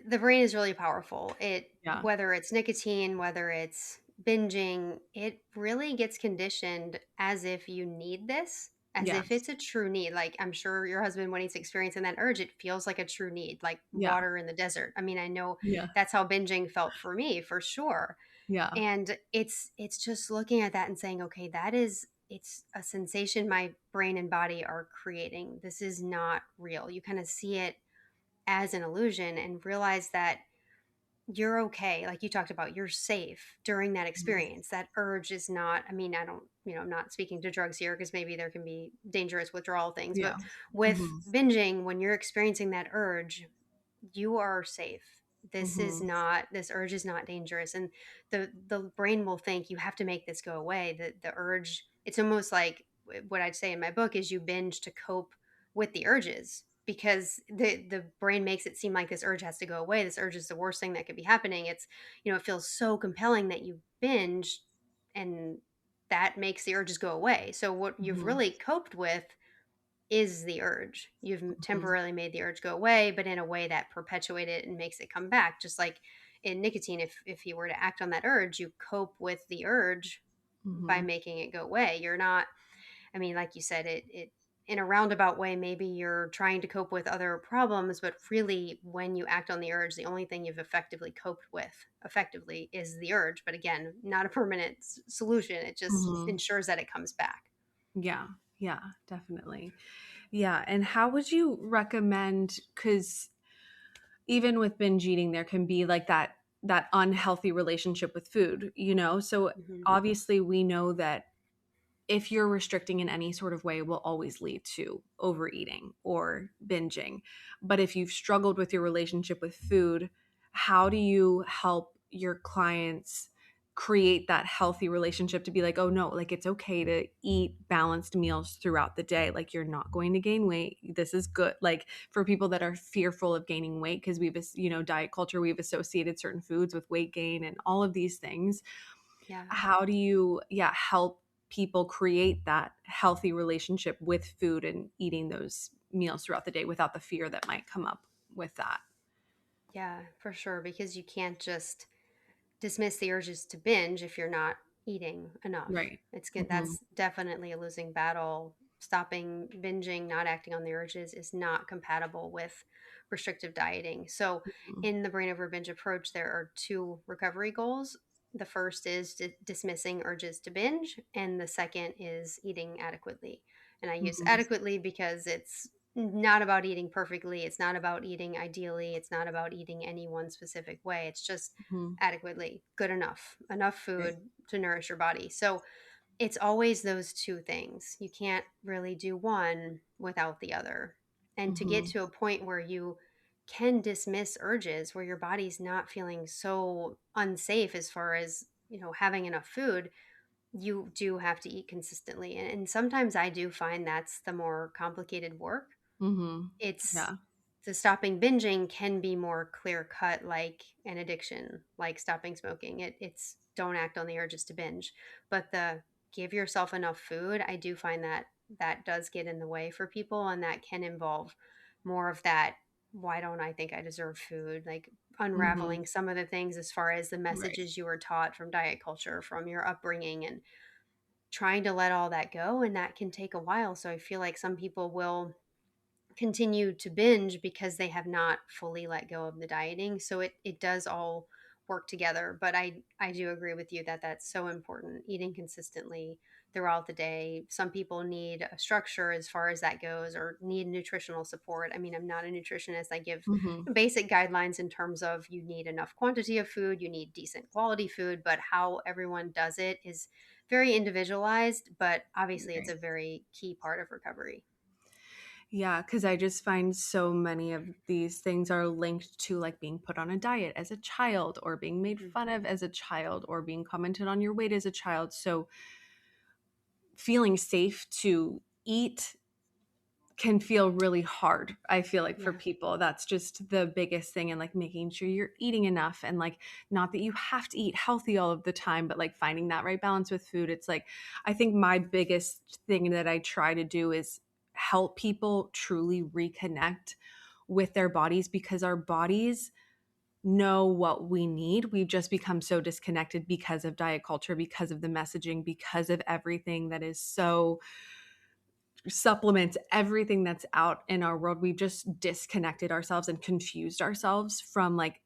the brain is really powerful. Yeah. Whether it's nicotine, whether it's binging, it really gets conditioned as if you need this, as if Yes. it's a true need. Like I'm sure your husband, when he's experiencing that urge, it feels like a true need, like Yeah. water in the desert. I mean, I know Yeah. that's how binging felt for me, for sure. Yeah. And it's just looking at that and saying, okay, it's a sensation my brain and body are creating. This is not real. You kind of see it as an illusion and realize that you're okay. Like you talked about, you're safe during that Mhm. experience. That urge is not, I mean, I don't, I'm not speaking to drugs here because maybe there can be dangerous withdrawal things, Yeah. but with Mhm. binging, when you're experiencing that urge, you are safe. Mhm. This urge is not dangerous. And the brain will think you have to make this go away. The urge, it's almost like what I'd say in my book is you binge to cope with the urges because the brain makes it seem like this urge has to go away. This urge is the worst thing that could be happening. It's, it feels so compelling that you binge, and that makes the urges go away. So what you've Mhm. really coped with is the urge. You've Mhm. temporarily made the urge go away, but in a way that perpetuates it and makes it come back. Just like in nicotine, if you were to act on that urge, you cope with the urge by Mhm. making it go away. You're not, I mean, like you said, it in a roundabout way, maybe you're trying to cope with other problems, but really when you act on the urge, the only thing you've effectively coped with effectively is the urge. But again, not a permanent solution. It just Mhm. ensures that it comes back. Yeah. Yeah, definitely. Yeah, and how would you recommend, cuz even with binge eating there can be like that unhealthy relationship with food, you know? So Hmm. obviously we know that if you're restricting in any sort of way, will always lead to overeating or binging. But if you've struggled with your relationship with food, how do you help your clients create that healthy relationship to be like, oh no, like it's okay to eat balanced meals throughout the day. Like you're not going to gain weight. This is good. Like for people that are fearful of gaining weight, because diet culture, we've associated certain foods with weight gain and all of these things. Yeah. How do you, yeah, help people create that healthy relationship with food and eating those meals throughout the day without the fear that might come up with that? Yeah, for sure. Because you can't just dismiss the urges to binge if you're not eating enough. Right. It's good. Mhm. That's definitely a losing battle. Stopping binging, not acting on the urges is not compatible with restrictive dieting. So, Mhm. in the brain over binge approach, there are two recovery goals. The first is dismissing urges to binge, and the second is eating adequately. And I use Mhm. adequately because it's not about eating perfectly. It's not about eating ideally. It's not about eating any one specific way. It's just Mhm. adequately, good enough Right. food to nourish your body. So it's always those two things. You can't really do one without the other. And to get Mhm. to a point where you can dismiss urges, where your body's not feeling so unsafe as far as, having enough food, you do have to eat consistently. And sometimes I do find that's the more complicated work. Mhm. It's Yeah. the stopping binging can be more clear cut, like an addiction, like stopping smoking. It's don't act on the urges to binge, but the give yourself enough food, I do find that that does get in the way for people, and that can involve more of that. Why don't I think I deserve food? Like Mhm. unraveling some of the things as far as the Right. messages you were taught from diet culture, from your upbringing, and trying to let all that go. And that can take a while. So I feel like some people will continue to binge because they have not fully let go of the dieting. So it does all work together. But I do agree with you that that's so important. Eating consistently throughout the day. Some people need a structure as far as that goes, or need nutritional support. I mean, I'm not a nutritionist. I give Mhm. basic guidelines in terms of you need enough quantity of food, you need decent quality food, but how everyone does it is very individualized, but obviously it's Right. a very key part of recovery. Yeah, because I just find so many of these things are linked to like being put on a diet as a child or being made fun of Mhm. as a child or being commented on your weight as a child. So feeling safe to eat can feel really hard. I feel like for Yeah. people, that's just the biggest thing. And like making sure you're eating enough and like not that you have to eat healthy all of the time, but like finding that right balance with food. It's like, I think my biggest thing that I try to do is help people truly reconnect with their bodies because our bodies know what we need. We've just become so disconnected because of diet culture, because of the messaging, because of everything that is so supplements everything that's out in our world. We've just disconnected ourselves and confused ourselves from like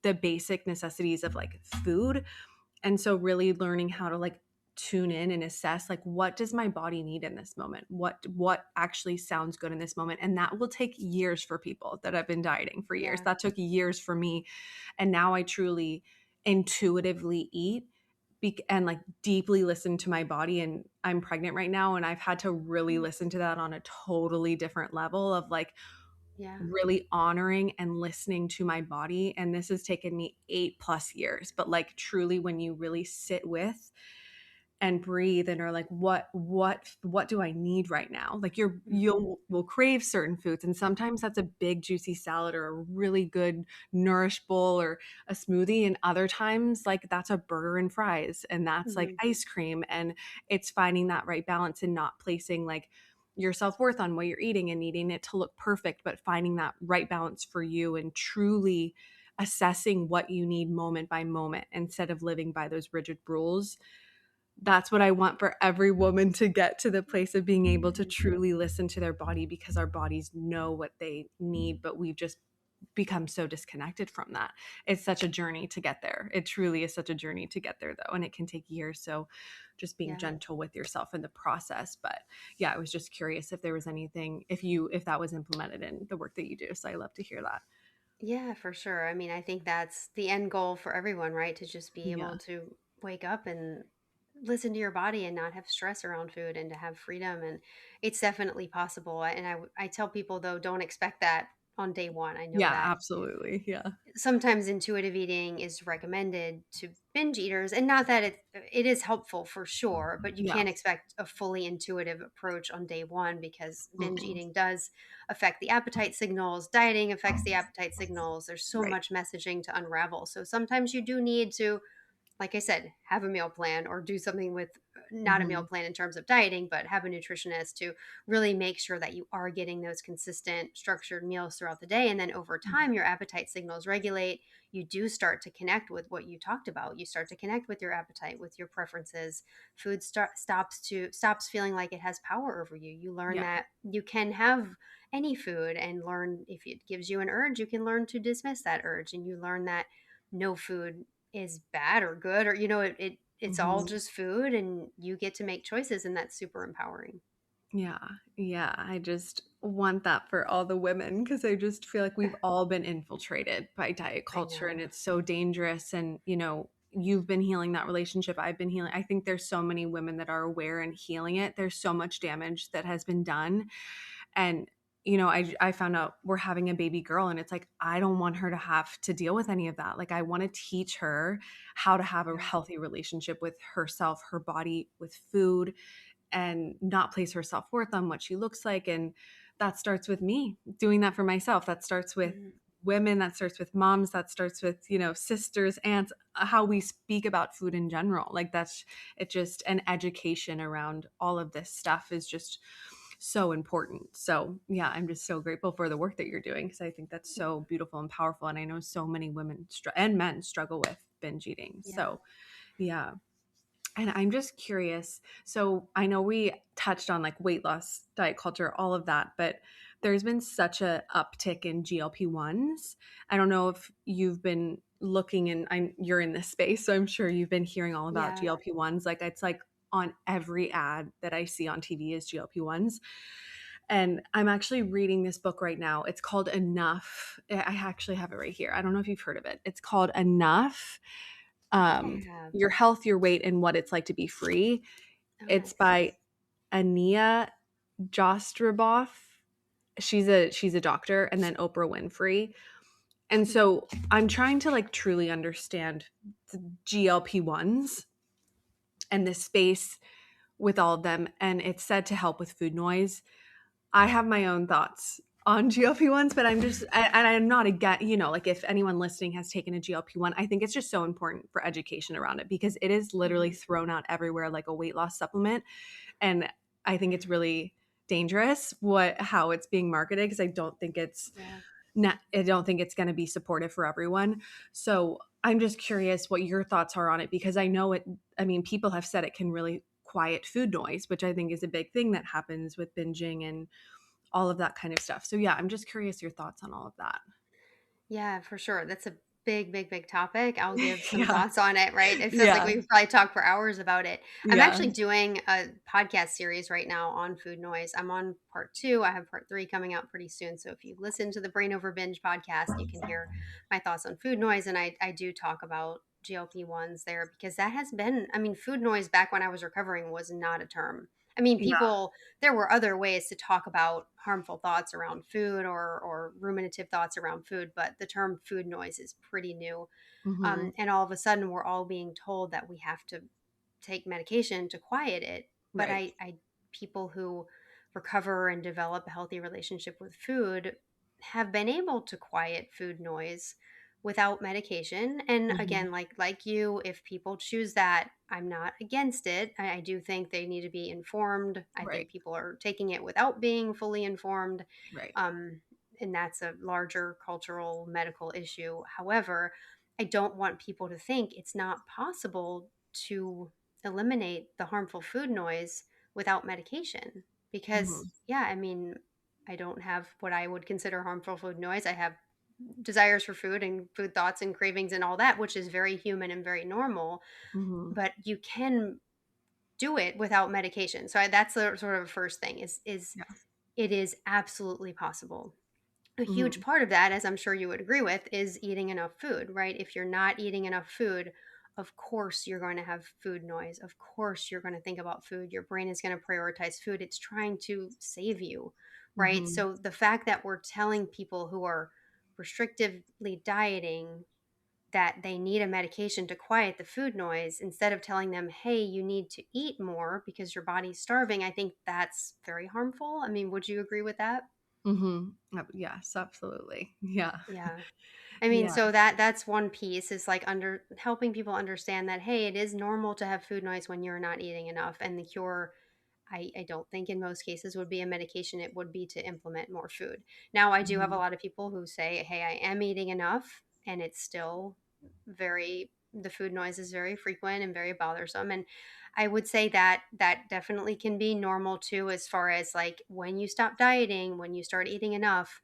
the basic necessities of like food. And so really learning how to like tune in and assess, like, what does my body need in this moment? What actually sounds good in this moment? And that will take years for people that have been dieting for years. Yeah. That took years for me. And now I truly intuitively eat and like deeply listen to my body. And I'm pregnant right now, and I've had to really Mm. listen to that on a totally different level of like Yeah. really honoring and listening to my body. And this has taken me 8+ years, but like truly when you really sit with and breathe and are like, what do I need right now? Like Mhm. you'll will crave certain foods, and sometimes that's a big juicy salad or a really good nourish bowl or a smoothie, and other times like that's a burger and fries, and that's like Mhm. ice cream. And it's finding that right balance and not placing like your self-worth on what you're eating and needing it to look perfect, but finding that right balance for you and truly assessing what you need moment by moment instead of living by those rigid rules. That's what I want for every woman, to get to the place of being able to Mhm. truly listen to their body, because our bodies know what they need, but we've just become so disconnected from that. It's such a journey to get there. It truly is such a journey to get there though, and it can take years. So just being Yeah. gentle with yourself in the process. But yeah, I was just curious if there was anything, if that was implemented in the work that you do. So I love to hear that. Yeah, for sure. I mean, I think that's the end goal for everyone, right? To just be able Yeah. to wake up and listen to your body and not have stress around food and to have freedom. And it's definitely possible. And I tell people, though, don't expect that on day one. I know Yeah, that absolutely. Yeah. sometimes intuitive eating is recommended to binge eaters, and not that it is helpful for sure, but you Yeah. can't expect a fully intuitive approach on day one, because binge Mm-mm. eating does affect the appetite signals, dieting affects the appetite signals, there's so Right. much messaging to unravel. So sometimes you do need to, like I said, have a meal plan or do something with, not a meal Hmm. plan in terms of dieting, but have a nutritionist to really make sure that you are getting those consistent, structured meals throughout the day. And then over time, your appetite signals regulate. You do start to connect with what you talked about. You start to connect with your appetite, with your preferences. Food stops feeling like it has power over you. You learn Yeah. that you can have any food, and learn, if it gives you an urge, you can learn to dismiss that urge. And you learn that no food is bad or good, or it's all Hmm. just food, and you get to make choices, and that's super empowering. Yeah. Yeah. I just want that for all the women, because I just feel like we've all been infiltrated by diet I culture, and know. it's so dangerous. And, you've been healing that relationship. I've been healing. I think there's so many women that are aware and healing it. There's so much damage that has been done. And, I found out we're having a baby girl, and it's like, I don't want her to have to deal with any of that. Like, I want to teach her how to have a Yeah. healthy relationship with herself, her body, with food, and not place her self-worth on what she looks like. And that starts with me doing that for myself. That starts with Mhm. women, that starts with moms, that starts with, sisters, aunts, how we speak about food in general. Like, that's it. Just an education around all of this stuff is just so important. So yeah, I'm just so grateful for the work that you're doing, because I think that's so beautiful and powerful. And I know so many women and men struggle with binge eating. Yeah. So yeah. And I'm just curious. So I know we touched on like weight loss, diet culture, all of that, but there's been such a uptick in GLP-1s. I don't know if you've been looking, and you're in this space, so I'm sure you've been hearing all about Yeah. GLP-1s. Like, it's like on every ad that I see on TV is GLP-1s. And I'm actually reading this book right now. It's called Enough. I actually have it right here. I don't know if you've heard of it. It's called Enough, I think I um, have. Your Health, Your Weight, and What It's Like to Be Free. Oh, It's nice. by Ania Jostraboff. She's a doctor, and then Oprah Winfrey. And so I'm trying to like truly understand the GLP-1s and the space with all of them. And it's said to help with food noise. I have my own thoughts on GLP-1s, but and I'm not against, like if anyone listening has taken a GLP-1, I think it's just so important for education around it, because it is literally Mhm. thrown out everywhere like a weight loss supplement. And I think it's really dangerous how it's being marketed, because Yeah. I don't think it's going to be supportive for everyone. So I'm just curious what your thoughts are on it, because I mean, people have said it can really quiet food noise, which I think is a big thing that happens with binging and all of that kind of stuff. So yeah, I'm just curious your thoughts on all of that. Yeah, for sure. That's a big topic. I'll give some Yeah. thoughts on it, right? It feels like Yeah. we could probably talk for hours about it. I'm Yeah. actually doing a podcast series right now on food noise. I'm on part 2. I have part 3 coming out pretty soon. So if you listen to the Brain Over Binge podcast, you can hear my thoughts on food noise. And I do talk about GLP-1s there because that has been, I mean, food noise back when I was recovering was not a term. I mean, Yeah. people, there were other ways to talk about harmful thoughts around food or ruminative thoughts around food, but the term food noise is pretty new. Mhm. And all of a sudden, we're all being told that we have to take medication to quiet it. But Right. people who recover and develop a healthy relationship with food have been able to quiet food noise without medication. And Mhm. again, like you, if people choose that, I'm not against it. I do think they need to be informed. I Right. think people are taking it without being fully informed. Right. Um, and that's a larger cultural medical issue. However, I don't want people to think it's not possible to eliminate the harmful food noise without medication. Because, Mhm. yeah, I mean, I don't have what I would consider harmful food noise. I have desires for food and food thoughts and cravings and all that, which is very human and very normal. Mhm. But you can do it without medication. So that's the sort of first thing is Yeah. it is absolutely possible. A huge Mhm. part of that, as I'm sure you would agree with, is eating enough food, right? If you're not eating enough food, of course you're going to have food noise. Of course you're going to think about food. Your brain is going to prioritize food. It's trying to save you, right? Mhm. So the fact that we're telling people who are restrictively dieting that they need a medication to quiet the food noise instead of telling them, hey, you need to eat more because your body's starving, I think that's very harmful. I mean, would you agree with that? Mhm. Yes, absolutely. Yeah. Yeah. I mean, Yeah. so that's one piece is like under helping people understand that hey, it is normal to have food noise when you're not eating enough. And the cure, I don't think in most cases would be a medication. It would be to implement more food. Now, I do have a Mhm. lot of people who say, hey, I am eating enough, and it's still the food noise is very frequent and very bothersome. And I would say that that definitely can be normal too, as far as like when you stop dieting, when you start eating enough,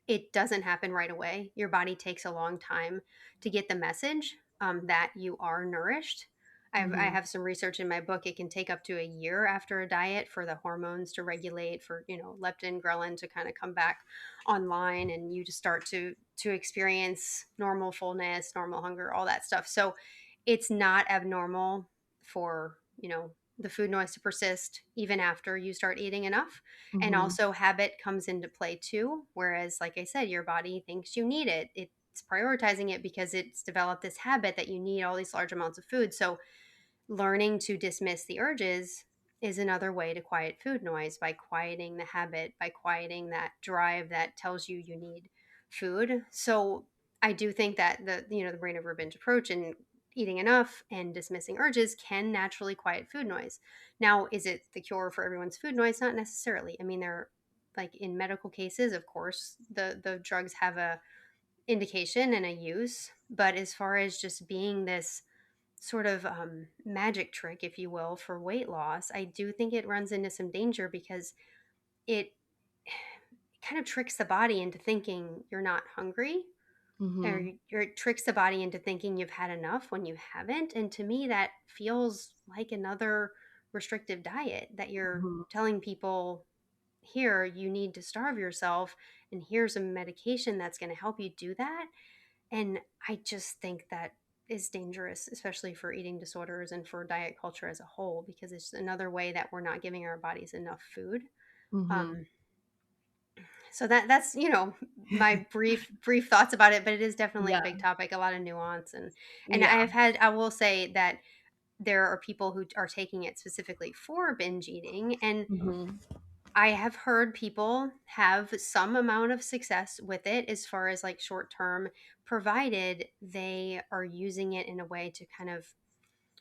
it doesn't happen right away. Your body takes a long time to get the message that you are nourished. I Mhm. have some research in my book. It can take up to a year after a diet for the hormones to regulate, for leptin, ghrelin to kind of come back online, and you just start to experience normal fullness, normal hunger, all that stuff. So it's not abnormal for the food noise to persist even after you start eating enough. And Mhm. also habit comes into play too, whereas like I said, your body thinks you need it. It's prioritizing it because it's developed this habit that you need all these large amounts of food. So learning to dismiss the urges is another way to quiet food noise, by quieting the habit, by quieting that drive that tells you you need food. So I do think that the brain over binge approach and eating enough and dismissing urges can naturally quiet food noise. Now, is it the cure for everyone's food noise? Not necessarily. I mean, there, like in medical cases, of course, the drugs have a indication and a use, but as far as just being this sort of magic trick, if you will, for weight loss, I do think it runs into some danger because it kind of tricks the body into thinking you're not hungry, or Mhm. it tricks the body into thinking you've had enough when you haven't. And to me, that feels like another restrictive diet that you're Mhm. telling people, here, you need to starve yourself, and here's a medication that's going to help you do that. And I just think that is dangerous, especially for eating disorders and for diet culture as a whole, because it's another way that we're not giving our bodies enough food. Mhm. Um, so that's my brief thoughts about it, but it is definitely a Yeah. big topic, a lot of nuance, and Yeah. I will say that there are people who are taking it specifically for binge eating, and Mhm. I have heard people have some amount of success with it as far as like short term, provided they are using it in a way to kind of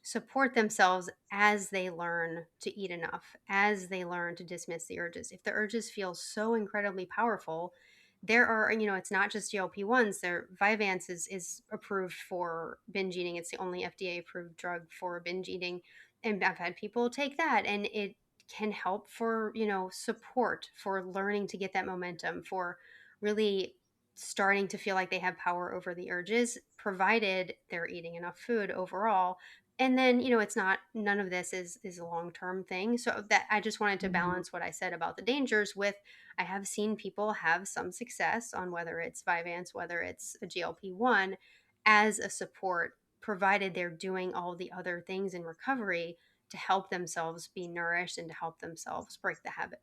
support themselves as they learn to eat enough, as they learn to dismiss the urges. If the urges feel so incredibly powerful, there are, it's not just GLP-1s. There, Vyvanse is approved for binge eating. It's the only FDA approved drug for binge eating. And I've had people take that, and it can help for, support, for learning to get that momentum, for really starting to feel like they have power over the urges, provided they're eating enough food overall. And then, it's not, none of this is a long-term thing. So that I just wanted to Mhm. balance what I said about the dangers with, I have seen people have some success on whether it's Vyvanse, whether it's a GLP-1 as a support, provided they're doing all the other things in recovery to help themselves be nourished and to help themselves break the habit.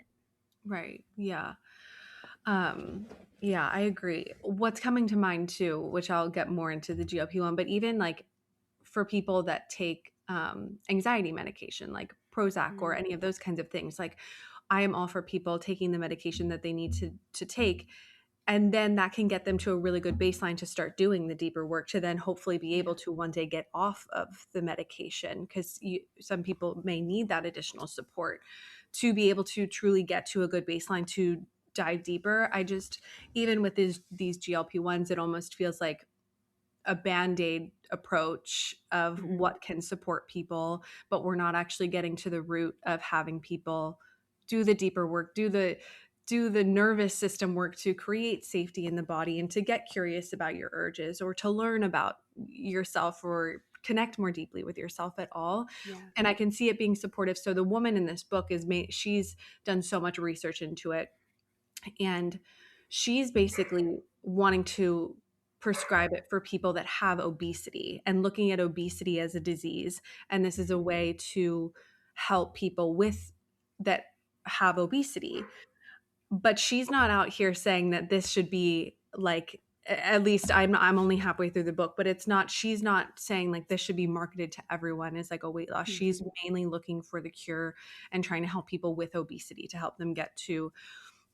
Right. Yeah. Um, yeah, I agree. What's coming to mind too, which I'll get more into the GLP-1, but even like for people that take anxiety medication like Prozac or Mm, any of those kinds of things, like I am all for people taking the medication that they need to take, and then that can get them to a really good baseline to start doing the deeper work to then hopefully be yeah. able to one day get off of the medication, because some people may need that additional support to be able to truly get to a good baseline to dive deeper. I just, even with these GLP-1s, it almost feels like a band-aid approach of Hmm. what can support people, but we're not actually getting to the root of having people do the deeper work, do the nervous system work to create safety in the body and to get curious about your urges or to learn about yourself or connect more deeply with yourself at all. Yeah. And I can see it being supportive. So the woman in this book she's done so much research into it, and she's basically wanting to prescribe it for people that have obesity and looking at obesity as a disease, and this is a way to help people with that have obesity. But she's not out here saying that this should be like, at least I'm only halfway through the book, but it's not, she's not saying like this should be marketed to everyone as like a weight loss. She's Hmm. mainly looking for the cure and trying to help people with obesity to help them get to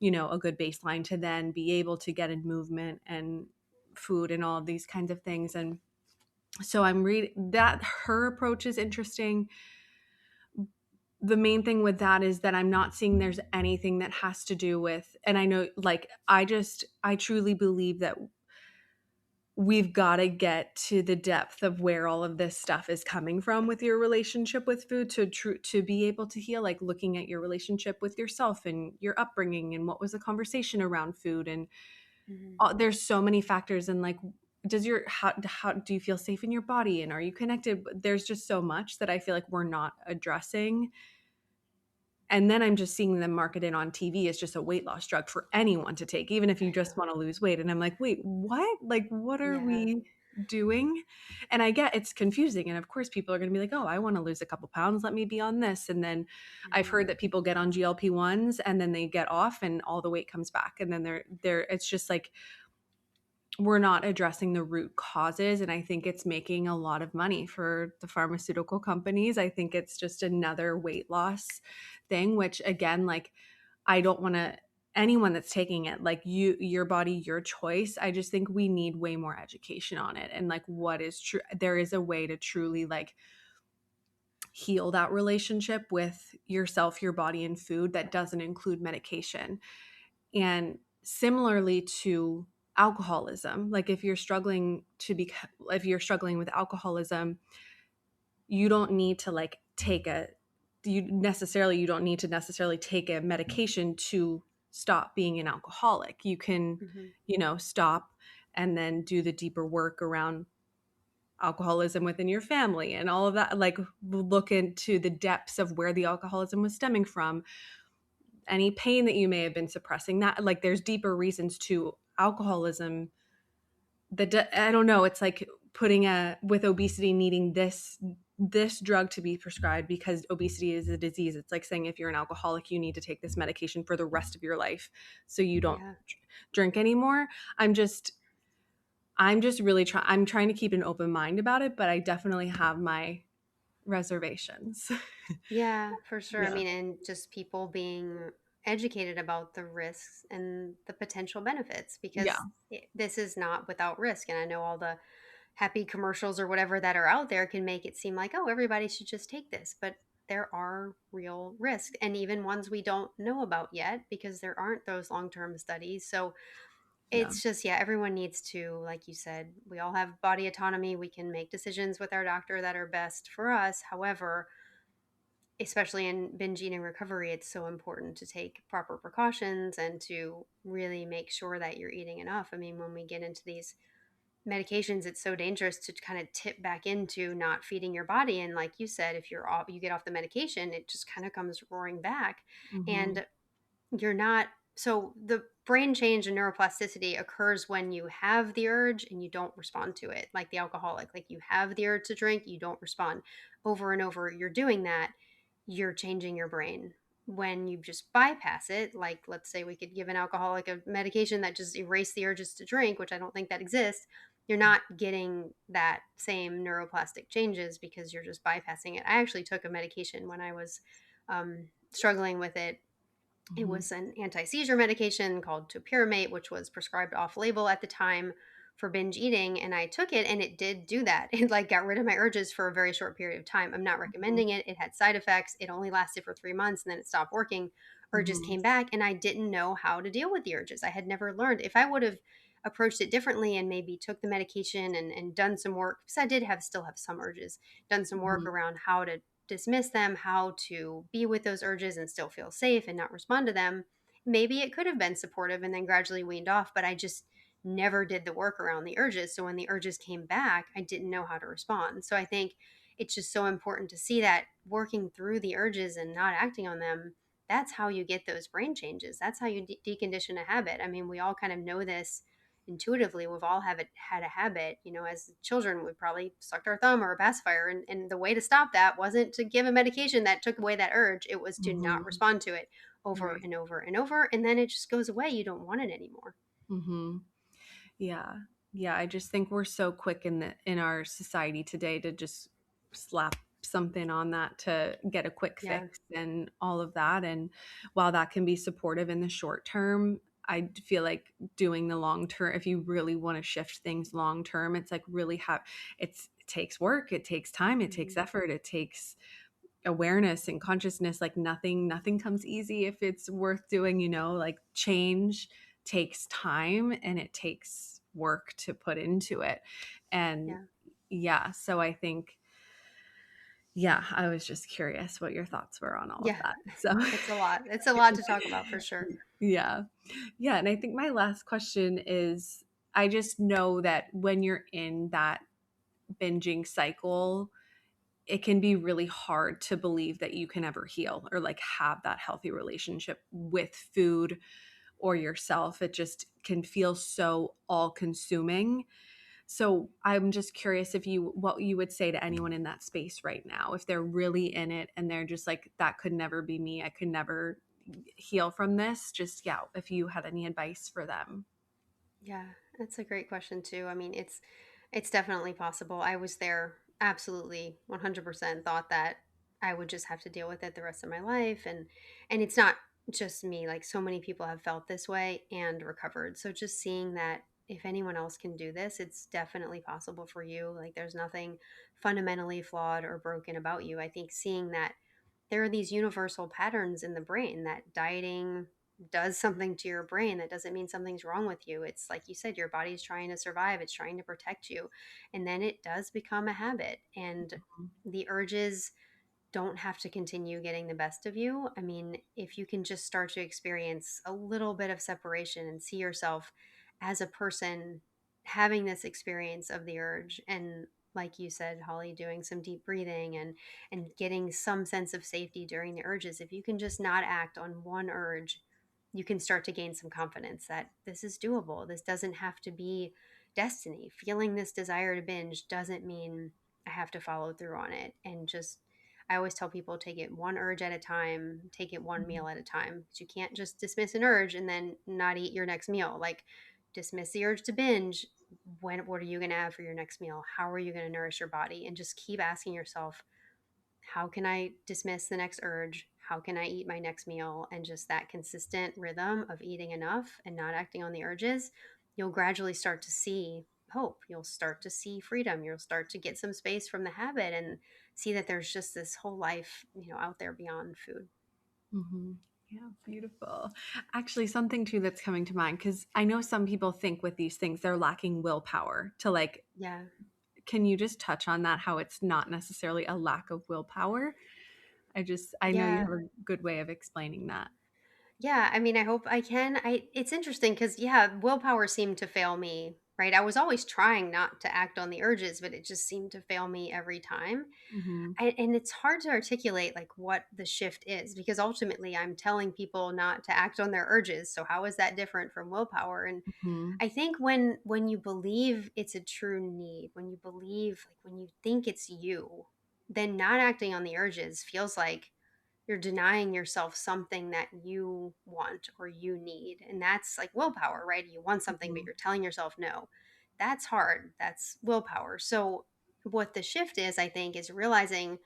a good baseline to then be able to get in movement and food and all of these kinds of things. And so I'm reading that her approach is interesting. The main thing with that is that I'm not seeing there's anything that has to do with, and I know, like, I truly believe that we've got to get to the depth of where all of this stuff is coming from with your relationship with food to be able to heal, like looking at your relationship with yourself and your upbringing and what was the conversation around food. And Hmm. there's so many factors, and like, how do you feel safe in your body and are you connected? There's just so much that I feel like we're not addressing, and then I'm just seeing them marketed on TV as just a weight loss drug for anyone to take, even if you I just know. want to lose weight. And I'm like, wait, what? Like, what are Yeah. we doing? And I get it's confusing. And of course, people are going to be like, oh, I want to lose a couple pounds. Let me be on this. And then I've Hmm. heard that people get on GLP-1s and then they get off and all the weight comes back. And then it's just like, we're not addressing the root causes, and I think it's making a lot of money for the pharmaceutical companies. I think it's just another weight loss thing, which again, like, I don't want to, anyone that's taking it, like, your body, your choice. I just think we need way more education on it, and like what is true. There is a way to truly like heal that relationship with yourself, your body, and food that doesn't include medication. And similarly to alcoholism, like if you're struggling with alcoholism, you don't need to like you don't need to necessarily take a medication to stop being an alcoholic. You can, Hmm. stop and then do the deeper work around alcoholism within your family and all of that, like look into the depths of where the alcoholism was stemming from, any pain that you may have been suppressing, that like there's deeper reasons to alcoholism that I don't know, it's like putting with obesity needing this drug to be prescribed because obesity is a disease. It's like saying if you're an alcoholic you need to take this medication for the rest of your life so you don't Yeah. drink anymore. I'm just really I'm trying to keep an open mind about it, but I definitely have my reservations. Yeah, for sure. I Yeah. mean, and just people being educated about the risks and the potential benefits, Yeah. because this is not without risk. And I know all the happy commercials or whatever that are out there can make it seem like, oh, everybody should just take this. But there are real risks, and even ones we don't know about yet because there aren't those long term studies. So Yeah. it's just, yeah, everyone needs to, like you said, we all have body autonomy. We can make decisions with our doctor that are best for us. However, especially in binge eating recovery, it's so important to take proper precautions and to really make sure that you're eating enough. I mean, when we get into these medications, it's so dangerous to kind of tip back into not feeding your body. And like you said, if you get off the medication, it just kind of comes roaring back. Mhm. And you're not so the brain change and neuroplasticity occurs when you have the urge and you don't respond to it, like the alcoholic. Like, you have the urge to drink, you don't respond. Over and over you're doing that, you're changing your brain. When you just bypass it, like, let's say we could give an alcoholic a medication that just erase the urges to drink, which I don't think that exists, you're not getting that same neuroplastic changes because you're just bypassing it. I actually took a medication when I was struggling with it. It Mhm. was an anti-seizure medication called topiramate, which was prescribed off-label at the time for binge eating, and I took it and it did do that. It like got rid of my urges for a very short period of time. I'm not Mhm. recommending it. It had side effects. It only lasted for 3 months and then it stopped working. Urges Mhm. came back and I didn't know how to deal with the urges. I had never learned. If I would have approached it differently and maybe took the medication and done some work, because I did have still have some urges, done some work Mhm. around how to dismiss them, how to be with those urges and still feel safe and not respond to them, maybe it could have been supportive and then gradually weaned off. But I just never did the work around the urges. So when the urges came back, I didn't know how to respond. So I think it's just so important to see that working through the urges and not acting on them, that's how you get those brain changes. That's how you decondition a habit. I mean, we all kind of know this intuitively. We've all had a habit, as children we probably sucked our thumb or a pacifier, and the way to stop that wasn't to give a medication that took away that urge. It was to not Mhm. respond to it over Right. and over and over, and then it just goes away. You don't want it anymore. Mhm. Yeah. Yeah, I just think we're so quick in our society today to just slap something on that to get a quick Yeah. fix and all of that. And while that can be supportive in the short term, I feel like doing the long term, if you really want to shift things long term, it's like really it takes work, it takes time, it takes Mhm. effort, it takes awareness and consciousness. Like nothing comes easy if it's worth doing, like change takes time and it takes work to put into it. And Yeah. yeah, so I think, yeah, I was just curious what your thoughts were on all of Yeah. that. So It's a lot to talk about for sure. yeah. Yeah, and I think my last question is, I just know that when you're in that binging cycle, it can be really hard to believe that you can ever heal or like have that healthy relationship with food or yourself. It just can feel so all consuming. So I'm just curious if what you would say to anyone in that space right now, if they're really in it and they're just like, that could never be me. I could never heal from this. Just, yeah, if you had any advice for them. Yeah, that's a great question too. I mean, it's definitely possible. I was there, absolutely 100% thought that I would just have to deal with it the rest of my life, and it's not just me. Like, so many people have felt this way and recovered. So just seeing that if anyone else can do this, it's definitely possible for you. Like, there's nothing fundamentally flawed or broken about you. I think seeing that there are these universal patterns in the brain, that dieting does something to your brain. That doesn't mean something's wrong with you. It's like you said, your body's trying to survive, it's trying to protect you. And then it does become a habit. And the urges don't have to continue getting the best of you. I mean, if you can just start to experience a little bit of separation and see yourself as a person having this experience of the urge, and like you said, Holly, doing some deep breathing and getting some sense of safety during the urges, if you can just not act on one urge, you can start to gain some confidence that this is doable. This doesn't have to be destiny. Feeling this desire to binge doesn't mean I have to follow through on it. And just, I always tell people, take it one urge at a time, take it one Mhm. meal at a time. Because you can't just dismiss an urge and then not eat your next meal. Like, dismiss the urge to binge. What are you going to have for your next meal? How are you going to nourish your body? And just keep asking yourself, how can I dismiss the next urge? How can I eat my next meal? And just that consistent rhythm of eating enough and not acting on the urges, you'll gradually start to see hope. You'll start to see freedom. You'll start to get some space from the habit and see that there's just this whole life, out there beyond food. Mhm. Yeah, beautiful. Actually, something too that's coming to mind, because I know some people think with these things they're lacking willpower to like, Yeah. can you just touch on that? How it's not necessarily a lack of willpower? I know you Yeah. have a good way of explaining that. Yeah, I mean, I hope I can. It's interesting because yeah, willpower seemed to fail me, right? I was always trying not to act on the urges, but it just seemed to fail me every time. Mm-hmm. And it's hard to articulate like what the shift is because ultimately I'm telling people not to act on their urges. So how is that different from willpower? And Mm-hmm. I think when you believe it's a true need, when you believe like when you think it's you, then not acting on the urges feels like you're denying yourself something that you want or you need. And that's like willpower, right? You want something, but Mm-hmm. you're telling yourself no. That's hard. That's willpower. So, what the shift is, I think, is realizing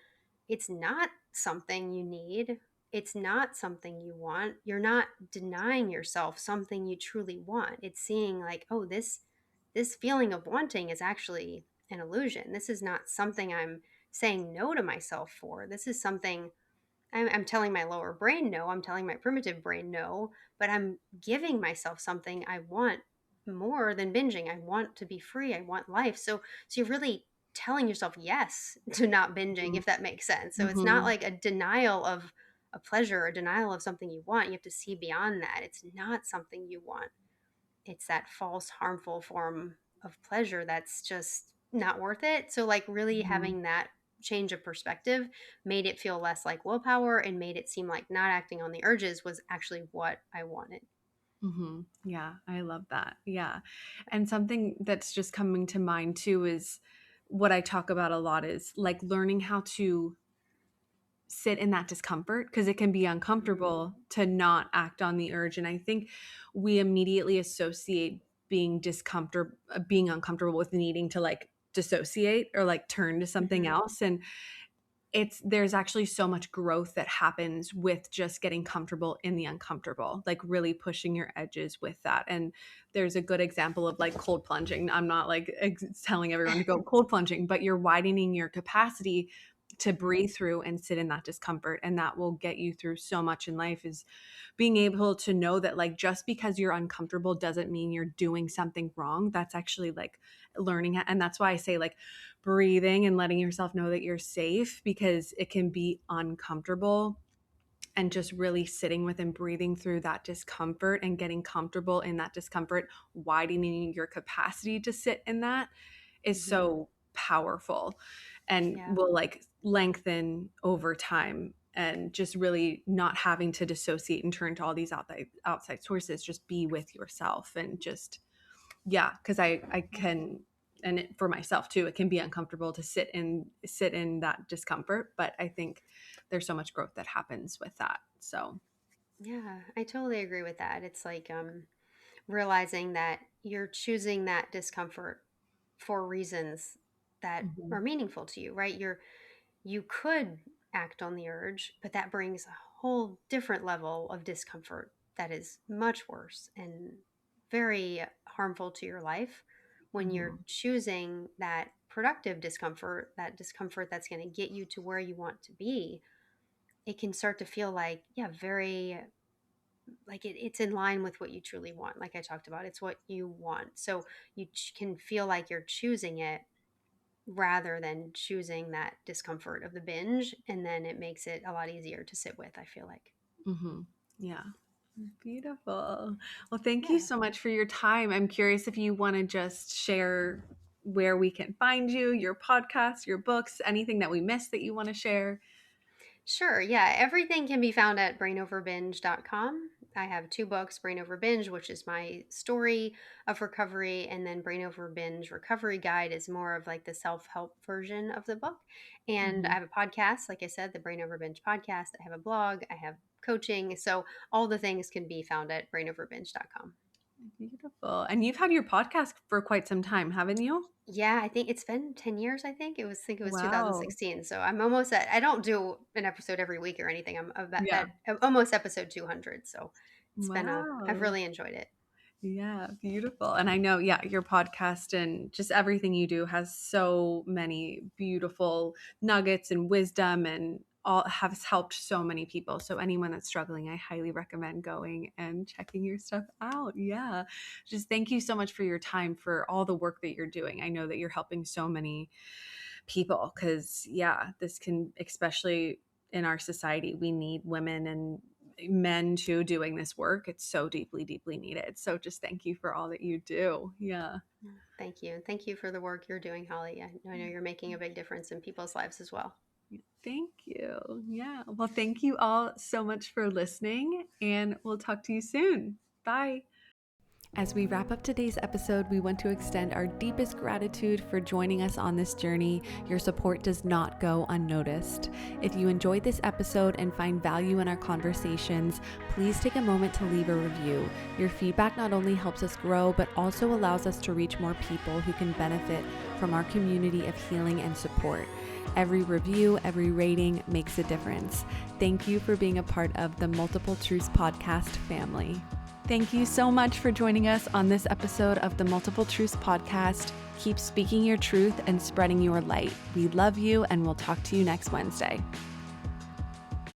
it's not something you need. It's not something you want. You're not denying yourself something you truly want. It's seeing like, oh, this feeling of wanting is actually an illusion. This is not something I'm saying no to myself for. This is something I'm telling my lower brain no, I'm telling my primitive brain no, but I'm giving myself something I want more than binging. I want to be free. I want life. So you're really telling yourself yes to not binging, if that makes sense. So it's not Mm-hmm. like a denial of a pleasure, a denial of something you want. You have to see beyond that. It's not something you want. It's that false, harmful form of pleasure that's just not worth it. So, like, really Mm-hmm. having that change of perspective made it feel less like willpower and made it seem like not acting on the urges was actually what I wanted. Mm-hmm. Yeah, I love that. Yeah. And something that's just coming to mind too is what I talk about a lot is like learning how to sit in that discomfort because it can be Mhm. uncomfortable to not act on the urge. And I think we immediately associate being uncomfortable with needing to like dissociate or like turn to something Mhm. else. And there's actually so much growth that happens with just getting comfortable in the uncomfortable, like really pushing your edges with that. And there's a good example of like cold plunging. I'm not like telling everyone to go cold plunging, but you're widening your capacity to Mhm. breathe through and sit in that discomfort, and that will get you through so much in life. Is being able to know that like just because you're uncomfortable doesn't mean you're doing something wrong. That's actually like learning, and that's why I say like breathing and letting yourself know that you're safe, because it can be uncomfortable, and just really sitting with and breathing through that discomfort and getting comfortable in that discomfort, widening your capacity to sit in that is Mhm. so powerful and Yeah. will like lengthen over time, and just really not having to dissociate and turn to all these outside sources, just be with yourself and just yeah, because I can, and for myself too, it can be uncomfortable to sit in that discomfort, but I think there's so much growth that happens with that. So Yeah, I totally agree with that. It's like realizing that you're choosing that discomfort for reasons that mhm, are meaningful to you, right? You could act on the urge, but that brings a whole different level of discomfort that is much worse and very harmful to your life. When you're mhm, choosing that productive discomfort, that discomfort that's going to get you to where you want to be, it can start to feel like, yeah, very like it's in line with what you truly want. Like I talked about, it's what you want. So you can feel like you're choosing it rather than choosing that discomfort of the binge, and then it makes it a lot easier to sit with, I feel like. mhm. Yeah. Beautiful. Well, thank you Yeah. so much for your time. I'm curious if you want to just share where we can find you, your podcast, your books, anything that we missed that you want to share. Sure. Yeah. Everything can be found at brainoverbinge.com. I have two books, Brain Over Binge, which is my story of recovery, and then Brain Over Binge Recovery Guide is more of like the self help version of the book. And I Mhm. have a podcast, like I said, the Brain Over Binge podcast. I have a blog, I have coaching. So all the things can be found at brainoverbinge.com. Beautiful. And you've had your podcast for quite some time, haven't you? Yeah, I think it's been 10 years, I think it was Wow. 2016. So I'm almost at I don't do an episode every week or anything. I'm about Yeah. at almost episode 200. So it's been a I've Wow. really enjoyed it. Yeah, beautiful. And I know, yeah, your podcast and just everything you do has so many beautiful nuggets and wisdom, and all has helped so many people. So anyone that's struggling, I highly recommend going and checking your stuff out. Yeah. Just thank you so much for your time, for all the work that you're doing. I know that you're helping so many people because yeah, this can especially in our society. We need women and men too doing this work. It's so deeply, deeply needed. So just thank you for all that you do. Yeah. Thank you. And thank you for the work you're doing, Holly. I know you're making a big difference in people's lives as well. Thank you. Yeah. Well, thank you all so much for listening, and we'll talk to you soon. Bye. As we wrap up today's episode, we want to extend our deepest gratitude for joining us on this journey. Your support does not go unnoticed. If you enjoyed this episode and find value in our conversations, please take a moment to leave a review. Your feedback not only helps us grow, but also allows us to reach more people who can benefit from our community of healing and support. Every review, every rating makes a difference. Thank you for being a part of the Multiple Truths podcast family. Thank you so much for joining us on this episode of the Multiple Truths podcast. Keep speaking your truth and spreading your light. We love you, and we'll talk to you next Wednesday.